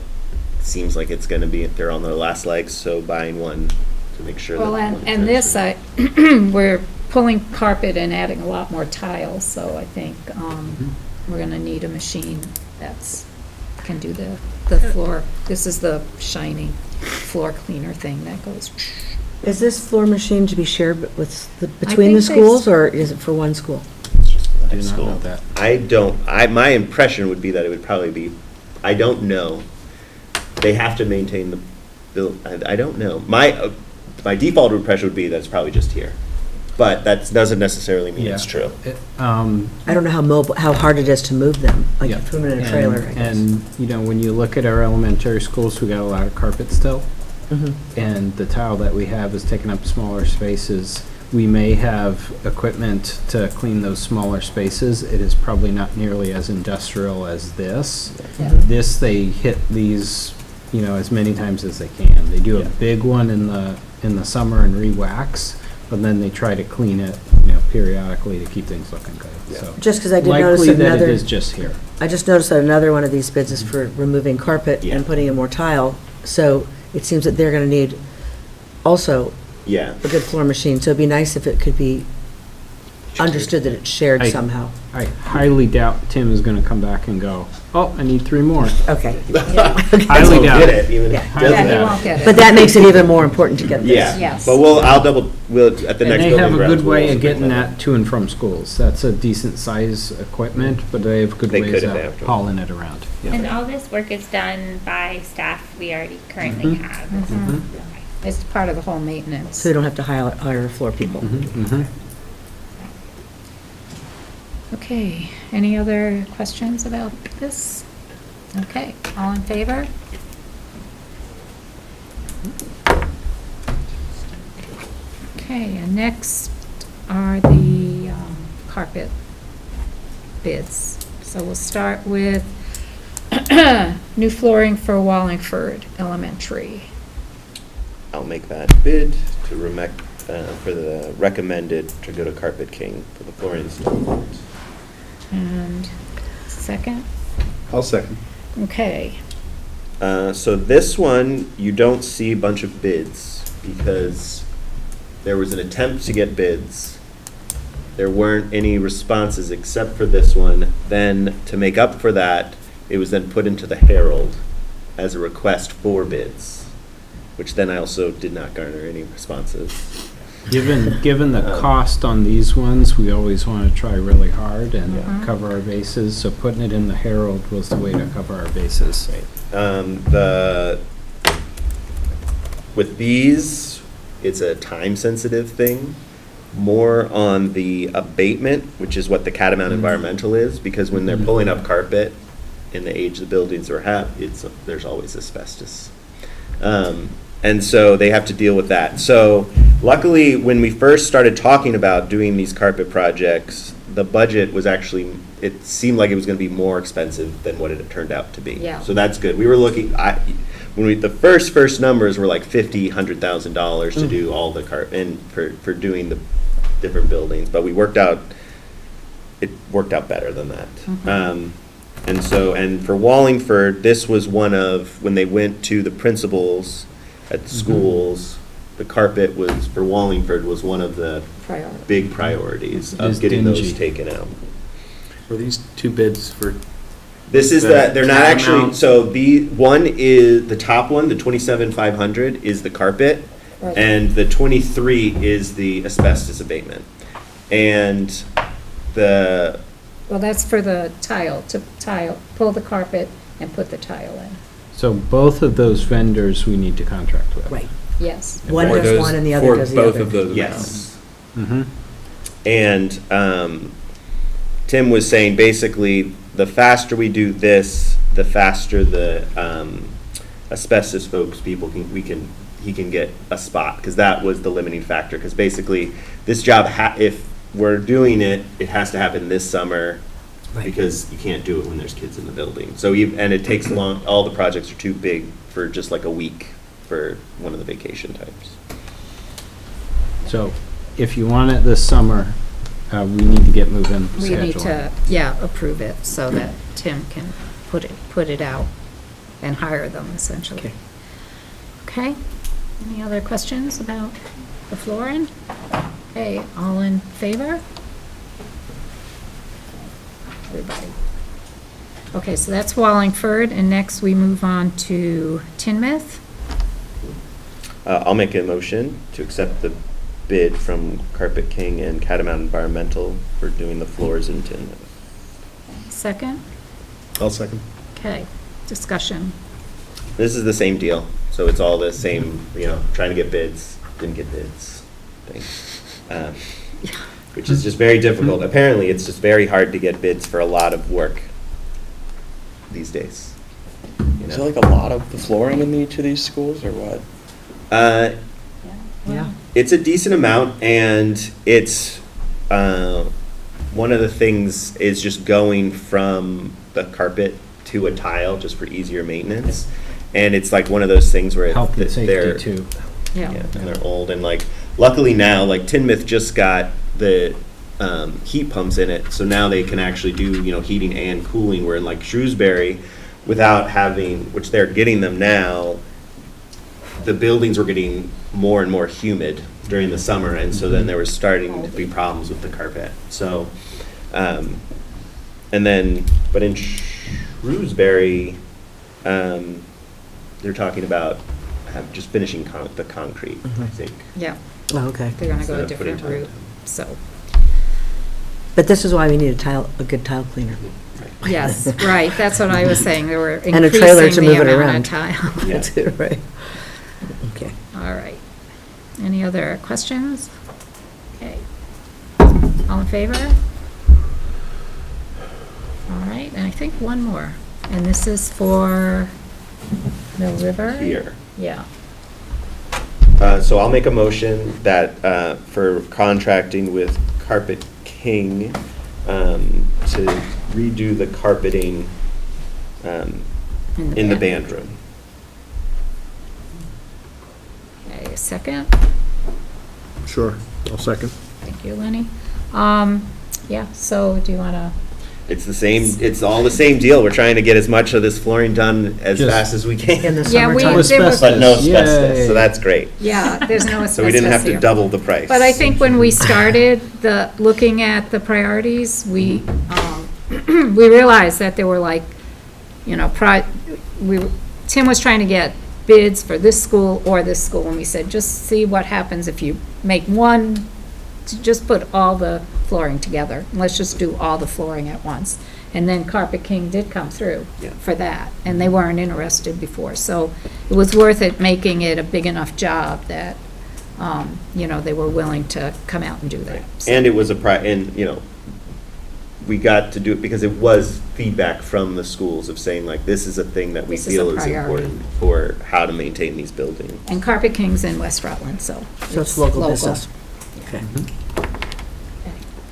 C: seems like it's going to be, they're on their last legs, so buying one to make sure that.
D: well, and this, we're pulling carpet and adding a lot more tiles, so I think we're gonna need a machine can do the floor. This is the shiny floor cleaner thing that goes.
F: Is this floor machine to be shared between
D: think
F: the schools, or is it for one school?
A: I do not know that.
C: My impression would be that it would probably be, I don't know. They have to maintain the bill, I don't know. My default impression would be that it's probably just here. But that doesn't necessarily mean it's true.
F: I don't know how hard it is to move them, like
A: Yeah.
F: you put them in a trailer, I guess.
A: And, when you look at our elementary schools, we got a lot of carpet still. And the tile that we have is taking up smaller spaces. We may have equipment to clean those smaller spaces. It is probably not nearly as industrial as this. This, they hit these, as many times as they can. They do a big one in the summer and re-wax, but then they try to clean it, periodically to keep things looking good. So
F: Just because I did notice
A: likely that
F: another,
A: it is just here.
F: I just noticed that another one of these bids is for removing carpet
C: Yeah.
F: and putting in more tile, so it seems that they're gonna need also
C: Yeah.
F: a good floor machine, so it'd be nice if it could be understood that it's shared
A: I-
F: somehow.
A: I highly doubt Tim is gonna come back and go, oh, I need 3 more.
F: Okay.
A: Highly
C: Won't
A: doubt
C: get
A: it.
C: it, even if
F: Yeah.
C: it
A: Highly
C: doesn't
D: Yeah, he
A: doubt
D: won't
A: it.
D: get it.
F: But that makes it even more important to get this.
C: Yeah,
D: Yes.
C: but we'll, at the
A: And
C: next
A: they
C: building
A: have a
C: grounds,
A: good
C: we'll
A: way
C: also
A: of
C: bring
A: getting
C: that up.
A: that to and from schools. That's a decent size equipment, but they have good
C: They
A: ways
C: could if
A: of
C: they have to.
A: hauling it around.
G: And all this work is done by staff we already currently
A: Mhm.
G: have.
D: Mhm. It's part of the whole maintenance.
F: So they don't have to hire floor people.
A: Mhm.
D: Okay, any other questions about this? Okay, all in favor? Okay, and next are the carpet bids. So we'll start with new flooring for Wallingford Elementary.
C: I'll make that bid to for the recommended to go to Carpet King for the flooring installation.
D: And second?
J: I'll second.
D: Okay,
C: So this one, you don't see a bunch of bids because there was an attempt to get bids. There weren't any responses except for this one. Then to make up for that, it was then put into the Herald as a request for bids, which then I also did not garner any responses.
A: Given the cost on these ones, we always want to try really hard and cover our bases, so putting it in the Herald was the way to cover our bases.
C: With these, it's a time-sensitive thing, more on the abatement, which is what the Catamount Environmental is, because when they're pulling up carpet in the age the buildings are there's always asbestos. And so they have to deal with that. So luckily, when we first started talking about doing these carpet projects, the budget was actually, it seemed like it was going to be more expensive than what it had turned out to be.
D: Yeah.
C: So that's good. We were looking, the first numbers were like $100,000 to do all the and for doing the different buildings, but it worked out better than that. And for Wallingford, this was one of, when they went to the principals at the schools, the carpet for Wallingford was one of the
D: priority.
C: big priorities
A: It is
C: of getting those
A: dingy.
C: taken out.
E: Were these 2 bids for?
C: This is
E: The
C: they're not actually,
E: Catamount?
C: so the one is, the top one, the 27,500 is the carpet,
D: Right.
C: and the 23 is the asbestos abatement. And the,
D: Well, that's for the pull the carpet and put the tile in.
A: So both of those vendors we need to contract with.
F: Right.
D: Yes.
F: One
E: For
F: does
E: those-
F: one and the other does the other.
E: For both of those
C: yes.
A: Mhm.
C: And Tim was saying, basically, the faster we do this, the faster the asbestos folks, he can get a spot, because that was the limiting factor. Because basically, this job, if we're doing it, it has to happen this summer,
F: Right.
C: because you can't do it when there's kids in the building. So, and it takes long, all the projects are too big for just like a week for one of the vacation types.
A: So if you want it this summer, we need to get moving.
D: We need
A: scheduling.
D: to, approve it so that Tim can put it out and hire them essentially. Okay? Any other questions about the flooring? Okay, all in favor? Everybody. Okay, so that's Wallingford, and next we move on to Tinmouth.
C: I'll make a motion to accept the bid from Carpet King and Catamount Environmental for doing the floors in Tinmouth.
D: Second?
J: I'll second.
D: Okay, discussion.
C: This is the same deal, so it's all the same, trying to get bids, didn't get bids thing. Which is just very difficult. Apparently, it's just very hard to get bids for a lot of work these days.
B: Is there like a lot of the flooring in each of these schools, or what?
F: Yeah.
C: It's a decent amount, and it's, one of the things is just going from the carpet to a tile, just for easier maintenance. And it's like one of those things where
A: Health and
C: they're,
A: safety too.
C: yeah, and they're old, and like, luckily now, like Tinmouth just got the heat pumps in it, so now they can actually do, heating and cooling, where in like Shrewsbury, without having, which they're getting them now, the buildings were getting more and more humid during the summer, and so then there was starting to be problems with the carpet. So, and then, but in Shrewsbury, they're talking about just finishing the concrete, I think.
D: Yeah,
F: Oh, okay.
D: they're gonna go a
C: Instead of putting
D: different route,
C: tile
D: so,
F: But this is why we need a good tile cleaner.
D: yes, right, that's what I was saying, they were
F: And a trailer to
D: increasing
F: move it
D: the amount
F: around.
D: of tile.
C: Yeah.
F: That's it, right. Okay.
D: All right. Any other questions? Okay. All in favor? All right, and I think one more, and this is for Mill River?
C: Here.
D: Yeah.
C: So I'll make a motion that, for contracting with Carpet King, to redo the carpeting, in the band room.
D: Okay, a second?
L: Sure, I'll second.
D: Thank you, Lenny. Yeah, so do you want to,
C: It's the same, it's all the same deal. We're trying to get as much of this flooring done as
A: Just-
C: fast as we can.
F: In the
D: Yeah, we-
F: summertime.
D: there was-
C: But no
A: Asbestos,
C: asbestos,
A: yay.
C: so that's great.
D: yeah, there's no asbestos
C: So we didn't have to
D: here.
C: double the price.
D: But I think when we started looking at the priorities, we realized that there were like, you know, Tim was trying to get bids for this school or this school, and we said, just see what happens if you make one, just put all the flooring together. Let's just do all the flooring at once. And then Carpet King did come through
C: Yeah.
D: for that, and they weren't interested before. So it was worth it, making it a big enough job that, you know, they were willing to come out and do that. So-
C: And it was and, you know, we got to do it because it was feedback from the schools of saying like, this is a thing that we
D: This is
C: feel
D: a
C: is
D: priority.
C: important for how to maintain these buildings.
D: And Carpet King's in West Rutland, so.
F: So it's local business. Okay.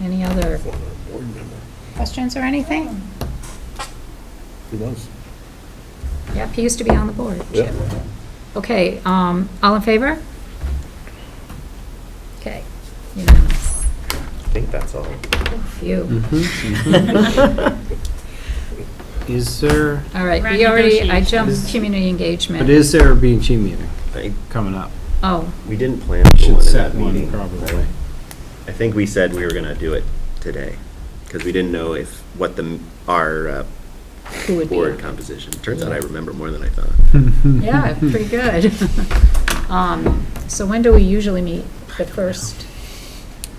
D: Any other questions or anything?
L: He was.
D: Yep, he used to be on the board, Chip. Okay, all in favor? Okay, unanimous.
C: I think that's all.
D: You.
A: Is there,
D: All right,
G: We're
D: we
G: at
D: already, I
A: Is-
D: jumped community engagement.
A: but is there a B&G meeting
C: I-
A: coming up?
D: Oh,
C: We didn't plan for
A: Should
C: one in
A: set
C: that
A: one
C: meeting.
A: probably.
C: I think we said we were gonna do it today, because we didn't know what our
D: who would be?
C: board composition. Turns out I remember more than I thought.
D: Yeah, pretty good. So when do we usually meet? The first,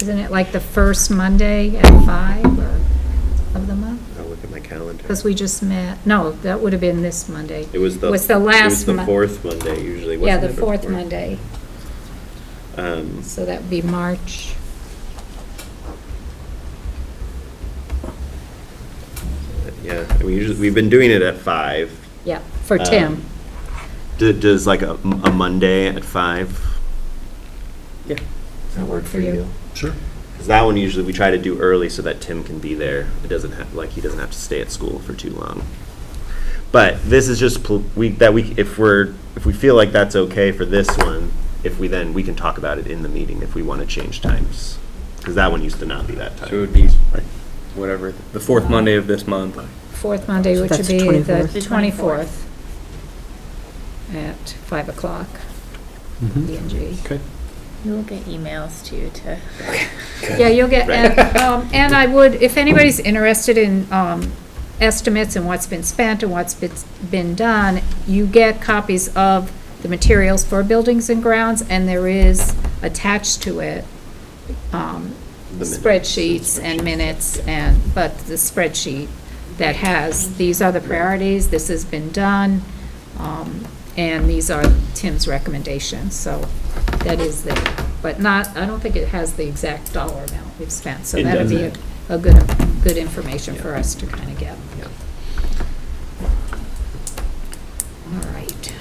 D: isn't it like the first Monday at 5 or of the month?
C: I'll look at my calendar.
D: Because we just met, no, that would have been this Monday.
C: It was the.
D: Was the
C: It was
D: last
C: the
D: Mon-
C: fourth Monday usually,
D: Yeah,
C: wasn't
D: the
C: it?
D: fourth
C: Before?
D: Monday, so that would be March.
C: Yeah, we've been doing it at 5.
D: Yeah, for Tim.
C: Does like a Monday at 5?
E: Yeah.
C: Does that work for you?
L: Sure.
C: Because that one usually we try to do early so that Tim can be there. It doesn't have, like, he doesn't have to stay at school for too long. But this is just, if we feel like that's okay for this one, we can talk about it in the meeting if we want to change times. Because that one used to not be that time.
E: So it would be whatever, the fourth Monday of this month.
D: Fourth Monday,
F: So
D: which would
F: that's
D: be
F: 24th?
D: the 24th at 5 o'clock, B&G.
A: Okay.
G: You'll get emails too to.
D: Yeah, you'll get,
C: Right.
D: and I would, if anybody's interested in estimates and what's been spent and what's been done, you get copies of the materials for buildings and grounds, and there is attached to it spreadsheets and minutes, but the spreadsheet that has, these are the priorities, this has been done, and these are Tim's recommendations, so that is there. But I don't think it has the exact dollar amount we've spent, so
C: It
D: that'd be
C: doesn't.
D: a good information for us to kind of get. All right.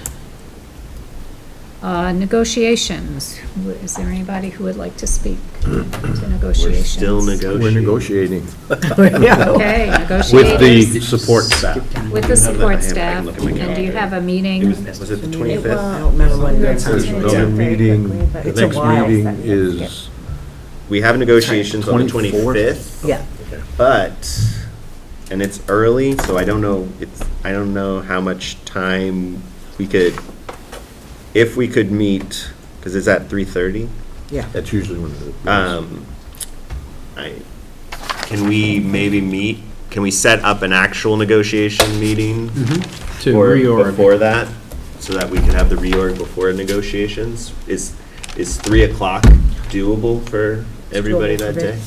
D: Negotiations. Is there anybody who would like to speak to negotiations?
C: We're still negotiating.
L: We're negotiating
D: Okay, negotiators.
L: with the support staff.
D: With the
C: I
D: support
C: can
D: staff.
C: look at my
D: And do you
C: calendar.
D: have a meeting?
C: Was it the 25th?
F: I don't remember when
L: There's another meeting, the
F: It's a
L: next
F: while.
L: meeting is,
C: We have negotiations on the
L: 24th?
C: 25th,
F: Yeah.
C: but, and it's early, so I don't know how much time we could, if we could meet, because it's at 3:30.
F: Yeah.
L: That's usually when it.
C: Can we maybe meet, can we set up an actual negotiation meeting?
A: To
C: Or
A: reorg.
C: before that, so that we can have the reorg before negotiations? Is 3 o'clock doable for everybody
F: doable
C: that
F: for me.
C: day?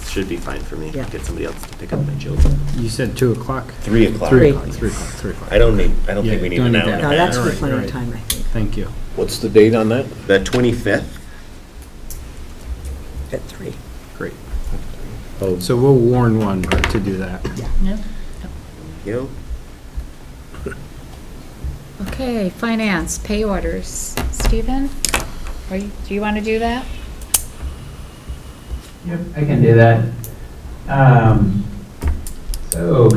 C: Should be fine for me.
F: Yeah.
C: Get somebody else to pick up my children.
A: You said 2 o'clock?
C: 3 o'clock.
A: 3
F: Three.
A: o'clock, 3 o'clock, 3 o'clock.
C: I don't think
A: Yeah,
C: we need
A: don't
C: an
A: need
C: hour
A: that.
C: and a
F: No,
C: half.
F: that's
A: All
F: for
A: right,
F: plenty
A: all
F: of
A: right.
F: time, I think,
A: Thank you.
L: What's the date on that?
C: The 25th?
F: at 3.
A: Great.
L: Oh,
A: So we'll warn one to do that.
C: You know?
D: Okay, finance, pay orders. Stephen, do you want to do that?
I: Yep, I can do that. So,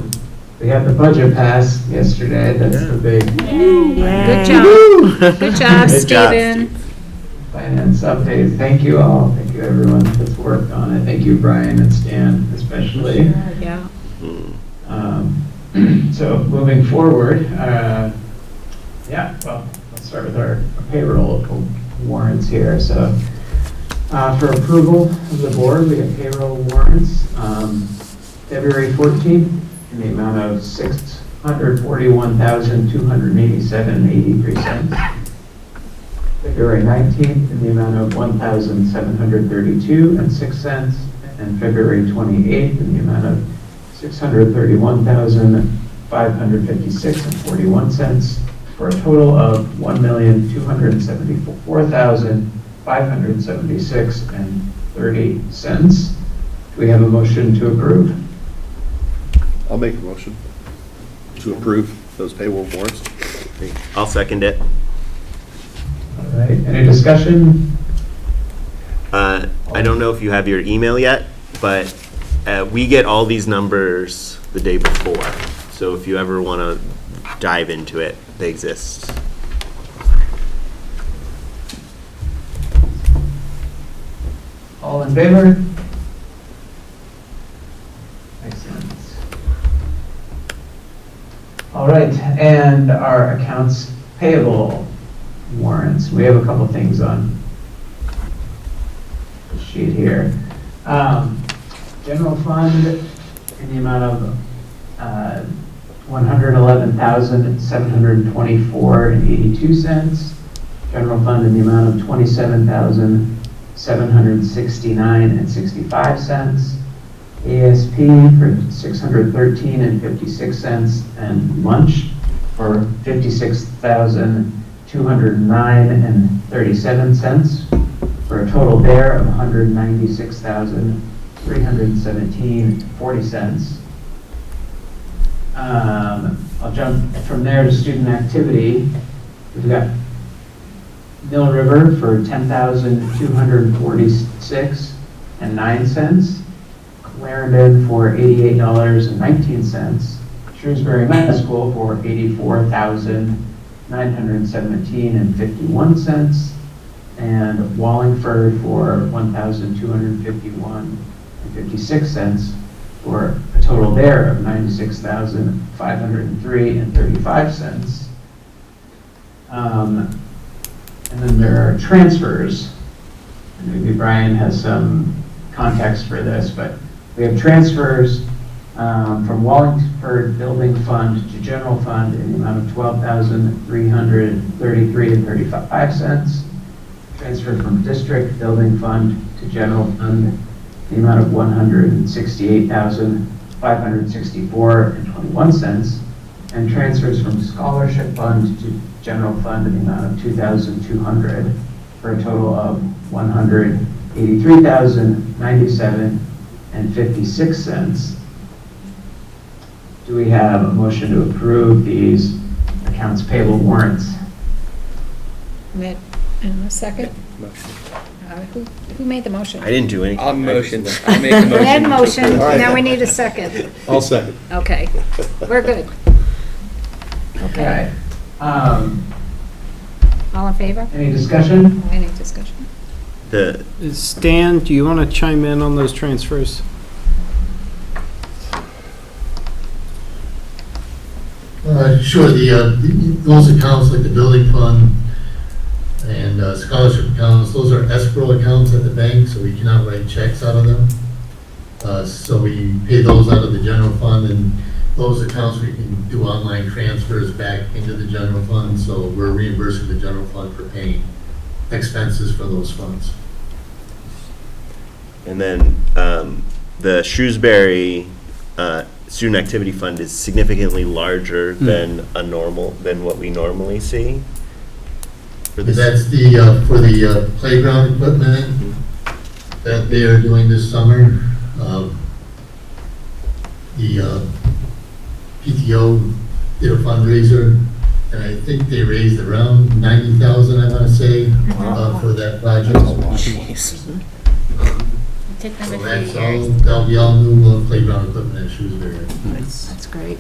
I: we had the budget passed yesterday, that's the big
D: Good job. Good job,
C: Good job,
D: Stephen.
I: finance update. Thank you all, thank you everyone that's worked on it. Thank you, Brian and Stan especially.
D: Yeah.
I: So moving forward, well, let's start with our payroll warrants here. So for approval of the board, we have payroll warrants. February 14th in the amount of $641,287.83 cents. February 19th in the amount of $1,732.06 cents. And February 28th in the amount of $631,556.41 cents, for a total of $1,274,576.30. Do we have a motion to approve?
J: I'll make a motion to approve those payroll warrants.
C: I'll second it.
I: All right, any discussion?
C: I don't know if you have your email yet, but we get all these numbers the day before. So if you ever want to dive into it, they exist.
I: All in favor? Excellent. All right, and our accounts payable warrants. We have a couple things on the sheet here. General fund in the amount of $111,724.82. General fund in the amount of $27,769.65. ASP for $613.56, and lunch for $56,209.37, for a total there of $196,317.40. I'll jump from there to student activity. We've got Mill River for $10,246.09. Clarendon for $88.19. Shrewsbury Med School for $84,917.51. And Wallingford for $1,251.56, for a total there of $96,503.35. And then there are transfers. And maybe Brian has some context for this, but we have transfers from Wallingford Building Fund to General Fund in the amount of $12,333.35. Transfer from District Building Fund to General Fund in the amount of $168,564.21. And transfers from Scholarship Fund to General Fund in the amount of $2,200, for a total of $183,097.56. Do we have a motion to approve these accounts payable warrants?
D: And a second? Who made the motion?
C: I didn't do anything.
E: I'll motion. I make the motion.
D: Ed motion,
J: All right.
D: now we need a second.
J: I'll second.
D: Okay, we're good.
I: Okay.
D: All in favor?
I: Any discussion?
D: Any discussion?
A: Stan, do you want to chime in on those transfers?
H: Sure, those accounts like the building fund, And scholarship accounts, those are escrow accounts at the bank, so we cannot write checks out of them. So we pay those out of the general fund, and those accounts we can do online transfers back into the general fund, so we're reimbursing the general fund for paying expenses for those funds.
C: And then the Shrewsbury Student Activity Fund is significantly larger than than what we normally see. For this.
H: That's for the playground equipment that they are doing this summer. The PTO did a fundraiser, and I think they raised around 90,000, I want to say, for that project.
G: It took them
H: So
G: a few
H: that's
G: years.
H: that'll be all new playground equipment at Shrewsbury.
F: That's great.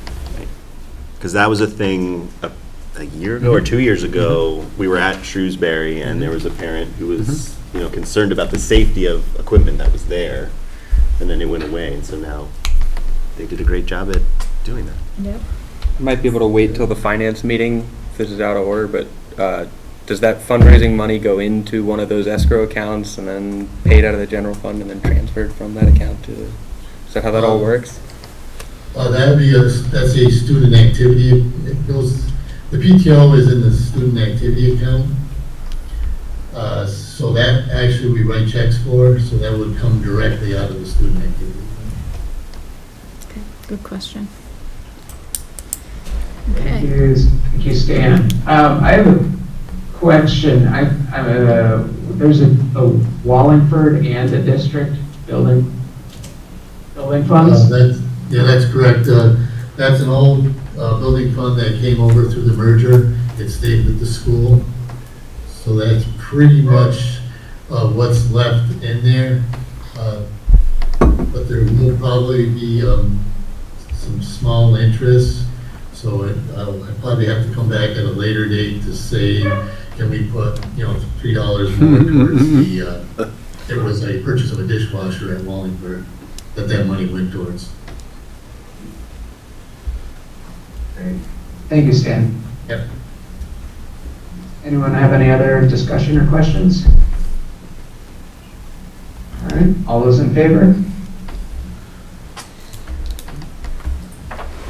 C: Because that was a thing a year ago or 2 years ago. We were at Shrewsbury, and there was a parent who was, concerned about the safety of equipment that was there, and then it went away. And so now they did a great job at doing that.
D: Yep.
E: Might be able to wait till the finance meeting if this is out of order, but does that fundraising money go into one of those escrow accounts and then paid out of the general fund and then transferred from that account to? Is that how that all works?
H: That's a student activity. It goes, the PTO is in the student activity account. So that actually we write checks for, so that would come directly out of the student activity account.
D: Okay, good question.
I: Thank
D: Okay.
I: you, Stan. I have a question. There's a Wallingford and a district building funds?
H: That's correct. That's an old building fund that came over through the merger. It stayed with the school. So that's pretty much what's left in there. But there will probably be some small interest. So I'll probably have to come back at a later date to say, can we put, $3 more towards there was a purchase of a dishwasher at Wallingford that money went towards.
I: Great. Thank you, Stan.
H: Yep.
I: Anyone have any other discussion or questions? All right, all those in favor?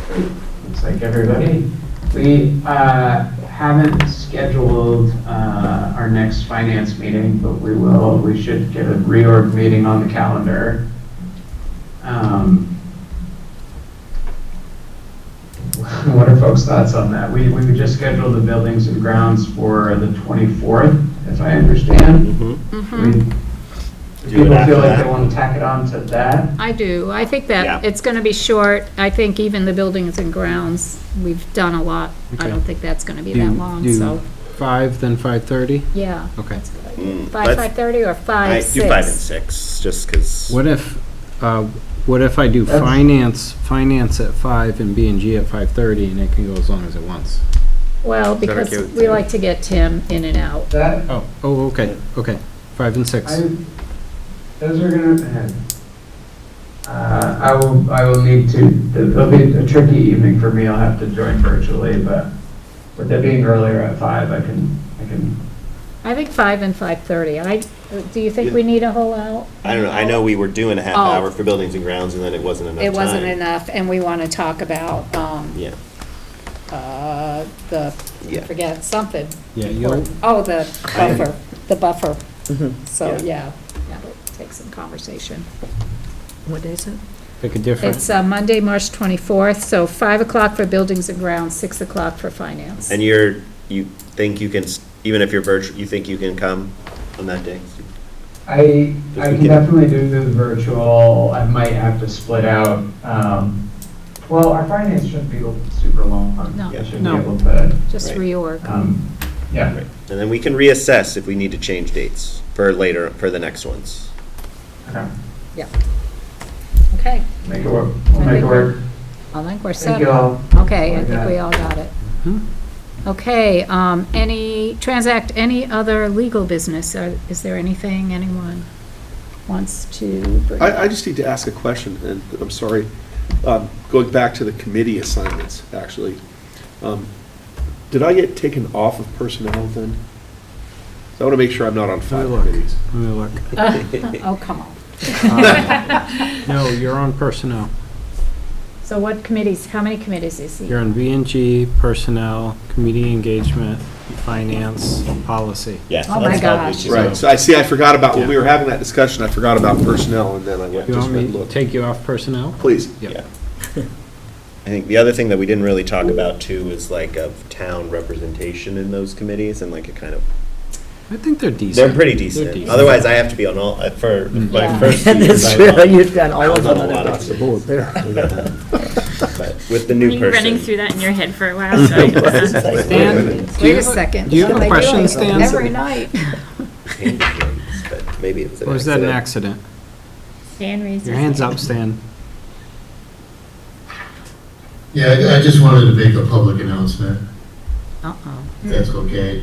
I: Great. Looks like everybody. We haven't scheduled our next finance meeting, but we should get a reorg meeting on the calendar. What are folks' thoughts on that? We just scheduled the buildings and grounds for the 24th, if I understand. Do people feel like they want to tack it on to that?
D: I do. I think that
C: Yeah.
D: it's going to be short. I think even the buildings and grounds, we've done a lot. I
A: Okay.
D: don't think that's going to be that long, so,
A: 5, then 5:30?
D: yeah.
A: Okay.
D: That's a good idea.
C: Mm,
D: 5,
C: let's-
D: 5:30 or 5,
C: I
D: 6?
C: do 5 and 6, just because.
A: What if I do
I: That's-
A: finance at 5 and B and G at 5:30, and it can go as long as it wants?
D: Well,
E: Is that
D: because
E: okay with
D: we
E: you?
D: like to get Tim in and out.
I: That,
A: Okay, 5 and 6.
I: those are gonna, I will need to, it'll be a tricky evening for me. I'll have to join virtually, but with it being earlier at 5, I can,
D: I think 5 and 5:30. Do you think we need a whole hour?
C: I don't know. I know we were doing a half
D: Oh.
C: hour for buildings and grounds, and then it wasn't enough
D: It wasn't
C: time.
D: enough, and we want to talk about,
C: Yeah.
D: I
C: Yeah.
D: forget, something.
A: Yeah, you'll,
D: Oh, the buffer. So,
C: Yeah.
D: yeah, that'll take some conversation.
F: What day is it?
A: pick a different.
D: It's Monday, March 24th, so 5 o'clock for buildings and grounds, 6 o'clock for finance.
C: And you think you can, even if you're virtual, you think you can come on that day?
I: I can definitely do the virtual. I might have to split out. Well, our finance shouldn't be super long.
D: No.
I: I should be
A: No.
I: able to,
D: Just
C: Right.
D: reorg.
I: yeah.
C: Right. And then we can reassess if we need to change dates for later, for the next ones.
I: Okay.
D: Okay,
I: Make it work. We'll make it work.
D: I think we're set.
I: Thank you all.
D: Okay, I
I: Like
D: think
I: that.
D: we all got it.
A: Hmm.
D: Okay, transact any other legal business? Is there anything anyone wants to bring?
J: I just need to ask a question, and I'm sorry. Going back to the committee assignments, actually. Did I get taken off of personnel then? So I want to make sure I'm not on 5
A: look.
J: committees.
A: Let me look.
D: Oh, come on.
A: No, you're on personnel.
D: So what committees, how many committees is he?
A: You're on V&G, personnel, community engagement, finance, policy.
C: Yeah, so
D: Oh my
C: that's probably
D: gosh.
C: too
J: Right,
C: low.
J: so I forgot about, when we were having that discussion, I forgot about personnel, and then I went,
A: You
J: just
A: want me
J: went
A: to
J: look.
A: take you off personnel?
J: Please.
C: Yeah. I think the other thing that we didn't really talk about too is like of town representation in those committees and like a kind of,
A: I think they're decent.
C: they're pretty decent.
A: decent.
C: Otherwise, I have to be on all, for my
D: Yeah.
C: first few years.
F: That's
C: I was
F: true,
C: on-
F: you've done
C: I
F: all
C: was
F: of
C: on
F: them.
C: a lot
F: That's
C: of
F: the board there.
C: But with the
G: Were
C: new
G: you
C: person.
G: running through that in your head for a while? So
A: Stan, do
D: Wait
A: you
D: a
A: have
D: second.
A: do you have
D: They
A: a
D: do
A: question,
D: it
A: Stan?
D: Every night.
C: But maybe it was an
A: Or was that an
C: accident.
A: accident?
G: Stan raised
A: Your
G: his
A: hand's
G: hand.
A: up, Stan.
H: Yeah, I just wanted to make a public announcement,
D: Uh-oh.
H: if that's okay.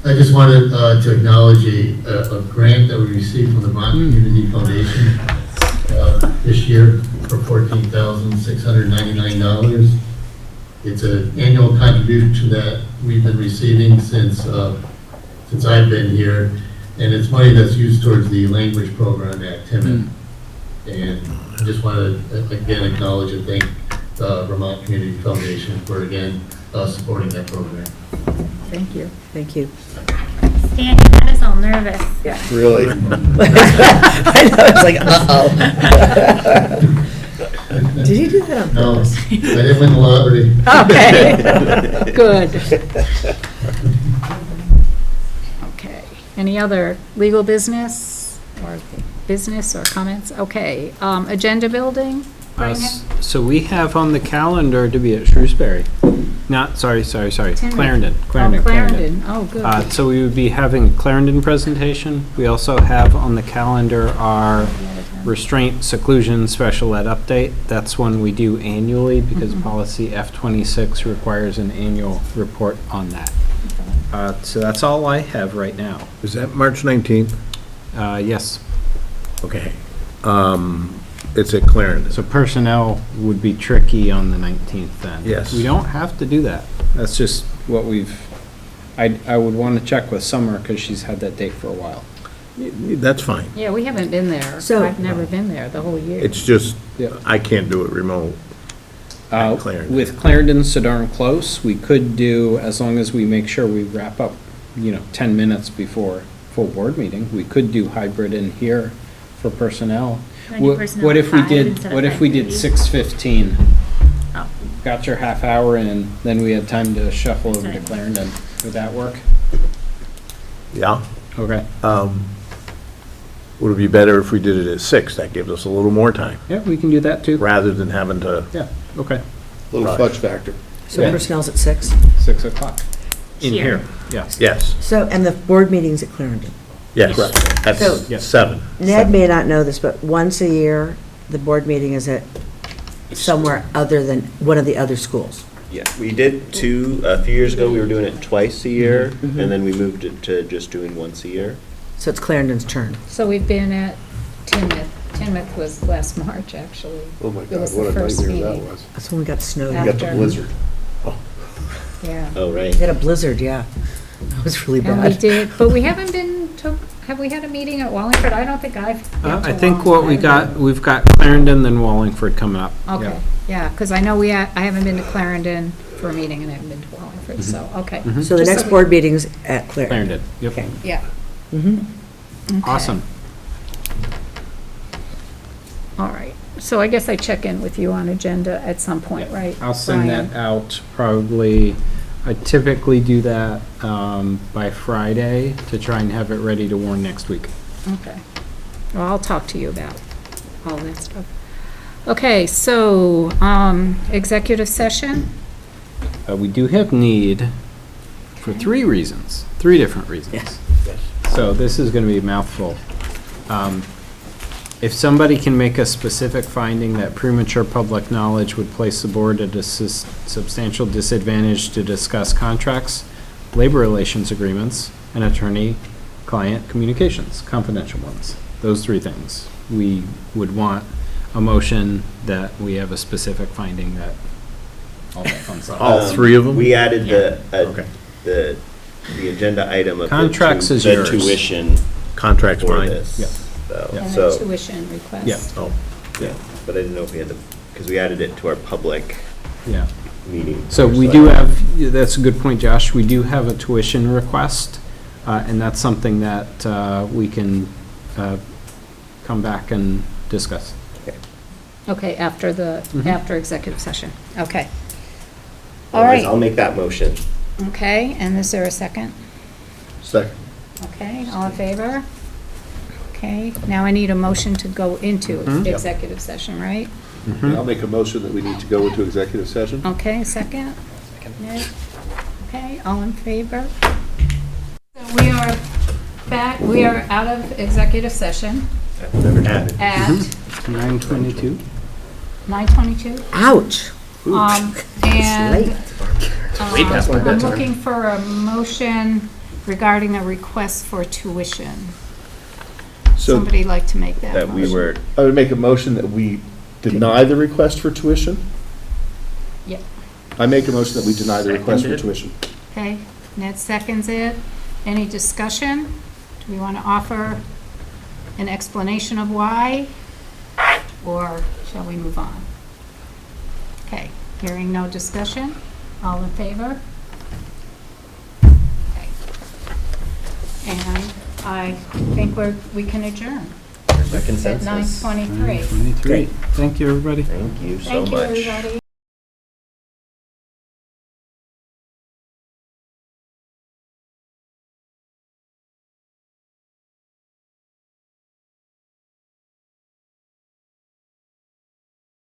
H: I just wanted to acknowledge a grant that we received from the Vermont Community Foundation this year for $14,699. It's an annual contribution that we've been receiving since I've been here, and it's money that's used towards the language program at Timoth. And I just want to, again, acknowledge and thank the Vermont Community Foundation for, again, supporting that program.
F: Thank you. Thank you.
G: Stan, you had us all nervous.
J: Really?
F: I know, it's like, uh-oh. Did you do that on
H: No,
F: purpose?
H: I didn't win the lottery.
D: Okay, good. Okay, any other legal business or comments? Okay, agenda building? Brian?
A: So we have on the calendar to be at Shrewsbury. Not, sorry,
D: Timoth.
A: Clarendon.
D: Oh, Clarendon, oh, good.
A: So we would be having a Clarendon presentation. We also have on the calendar our restraint seclusion special ed update. That's one we do annually because policy F26 requires an annual report on that. So that's all I have right now.
L: Is that March 19th?
A: Yes,
L: Okay. It's at Clarendon.
A: so personnel would be tricky on the 19th then.
L: Yes.
A: We don't have to do that. That's just what I would want to check with Summer because she's had that date for a while.
L: That's fine.
D: Yeah, we haven't been there.
F: So-
D: I've never been there the whole year.
L: It's just,
A: Yeah.
L: I can't do it remote. Clarendon.
A: With Clarendon so darn close, we could do, as long as we make sure we wrap up, 10 minutes before full board meeting, we could do hybrid in here for personnel.
G: Wanna do personnel
A: What
G: at
A: if we
G: 5
A: did,
G: instead of
A: what if we did
G: 5:30?
A: 6:15?
G: Oh.
A: Got your half hour in, then we had time to shuffle over to
G: Sorry.
A: Clarendon. Would that work?
L: Yeah?
A: Okay.
L: Would it be better if we did it at 6? That gives us a little more time,
A: Yeah, we can do that too.
L: rather than having to,
A: Yeah, okay.
J: Little fudge factor.
F: So
A: Yeah.
F: personnel's at 6?
A: 6 o'clock. In
G: Here.
A: here, yes.
L: yes,
F: So, and the board meeting's at Clarendon?
L: yes.
F: So-
L: That's
A: Yes.
L: 7.
F: Ned may not know this, but once a year, the board meeting is at somewhere other than one of the other schools.
C: Yeah, we did a few years ago, we were doing it twice a year, and then we moved it to just doing once a year.
F: So it's Clarendon's turn.
D: So we've been at Timoth. Timoth was last March, actually.
J: Oh my
D: It
J: God,
D: was
J: what
D: the
J: a
D: first
J: nightmare that
D: meeting.
J: was.
F: That's when we got snowed.
J: We
F: We
J: got the
D: After.
J: blizzard.
D: Yeah.
C: Oh, right.
F: had a blizzard, yeah. That was really
D: And we
F: bad.
D: did, but we haven't been to, have we had a meeting at Wallingford? I don't think I've been to
A: I think what
D: Wallingford.
A: we've got Clarendon, then Wallingford coming up. Yeah.
D: Okay, yeah, because I know I haven't been to Clarendon for a meeting and I haven't been to Wallingford, so, okay.
F: So the
D: Just
F: next
D: we-
F: board meeting's at Clarendon.
A: Clarendon, yep.
F: Okay.
D: Yeah.
F: Mhm.
D: Okay.
A: Awesome.
D: All right, so I guess I check in with you on agenda at some point, right?
A: I'll send
D: Brian?
A: that out probably, I typically do that by Friday to try and have it ready to warn next week.
D: Okay. Well, I'll talk to you about all that stuff. Okay, so, executive session?
A: We do have need for 3 reasons, 3 different reasons.
F: Yes.
A: So this is going to be a mouthful. If somebody can make a specific finding that premature public knowledge would place the board at a substantial disadvantage to discuss contracts, labor relations agreements, and attorney-client communications, confidential ones. Those 3 things. We would want a motion that we have a specific finding that all that fun stuff.
L: All 3 of them?
C: We added
A: Okay.
C: the the agenda item of
A: Contracts is
C: the
A: yours.
C: tuition
L: Contract's
C: for
L: mine.
C: this.
L: Yeah.
C: though.
D: And
C: So,
D: the tuition request.
A: Yeah.
L: Oh,
C: yeah, but I didn't know if we had to, because we added it to our public
A: Yeah.
C: meeting.
A: So we do have, that's a good point, Josh, we do have a tuition request, and that's something that we can come back and discuss.
D: Okay, after the,
A: Mhm.
D: after executive session. Okay. All
C: Otherwise, I'll
D: right,
C: make that motion.
D: okay, and is there a second?
L: second.
D: Okay, all in favor? Okay, now I need a motion to go into
A: Mhm. Yep.
D: executive session, right?
J: I'll make a motion that we need to go into executive session.
D: Okay, second? Ned? Okay, all in favor? So we are back, we are out of executive session at
A: 9:22?
D: 9:22.
F: Ouch.
D: And
E: Way past my
D: I'm
E: bedtime.
D: looking for a motion regarding a request for tuition.
J: So
D: Somebody like to make that
C: That we
D: motion?
C: were,
J: I would make a motion that we deny the request for tuition.
D: Yep.
J: I make a motion that we deny the request for
E: Seconded.
J: tuition.
D: Okay, Ned seconds it. Any discussion? Do we want to offer an explanation of why? Or shall we move on? Okay, hearing no discussion, all in favor? Okay. And I think we can adjourn
C: there's a
D: at
C: consensus.
D: 9:23.
A: 9:23. Thank you, everybody.
C: Thank you so
D: Thank you,
C: much.
D: everybody.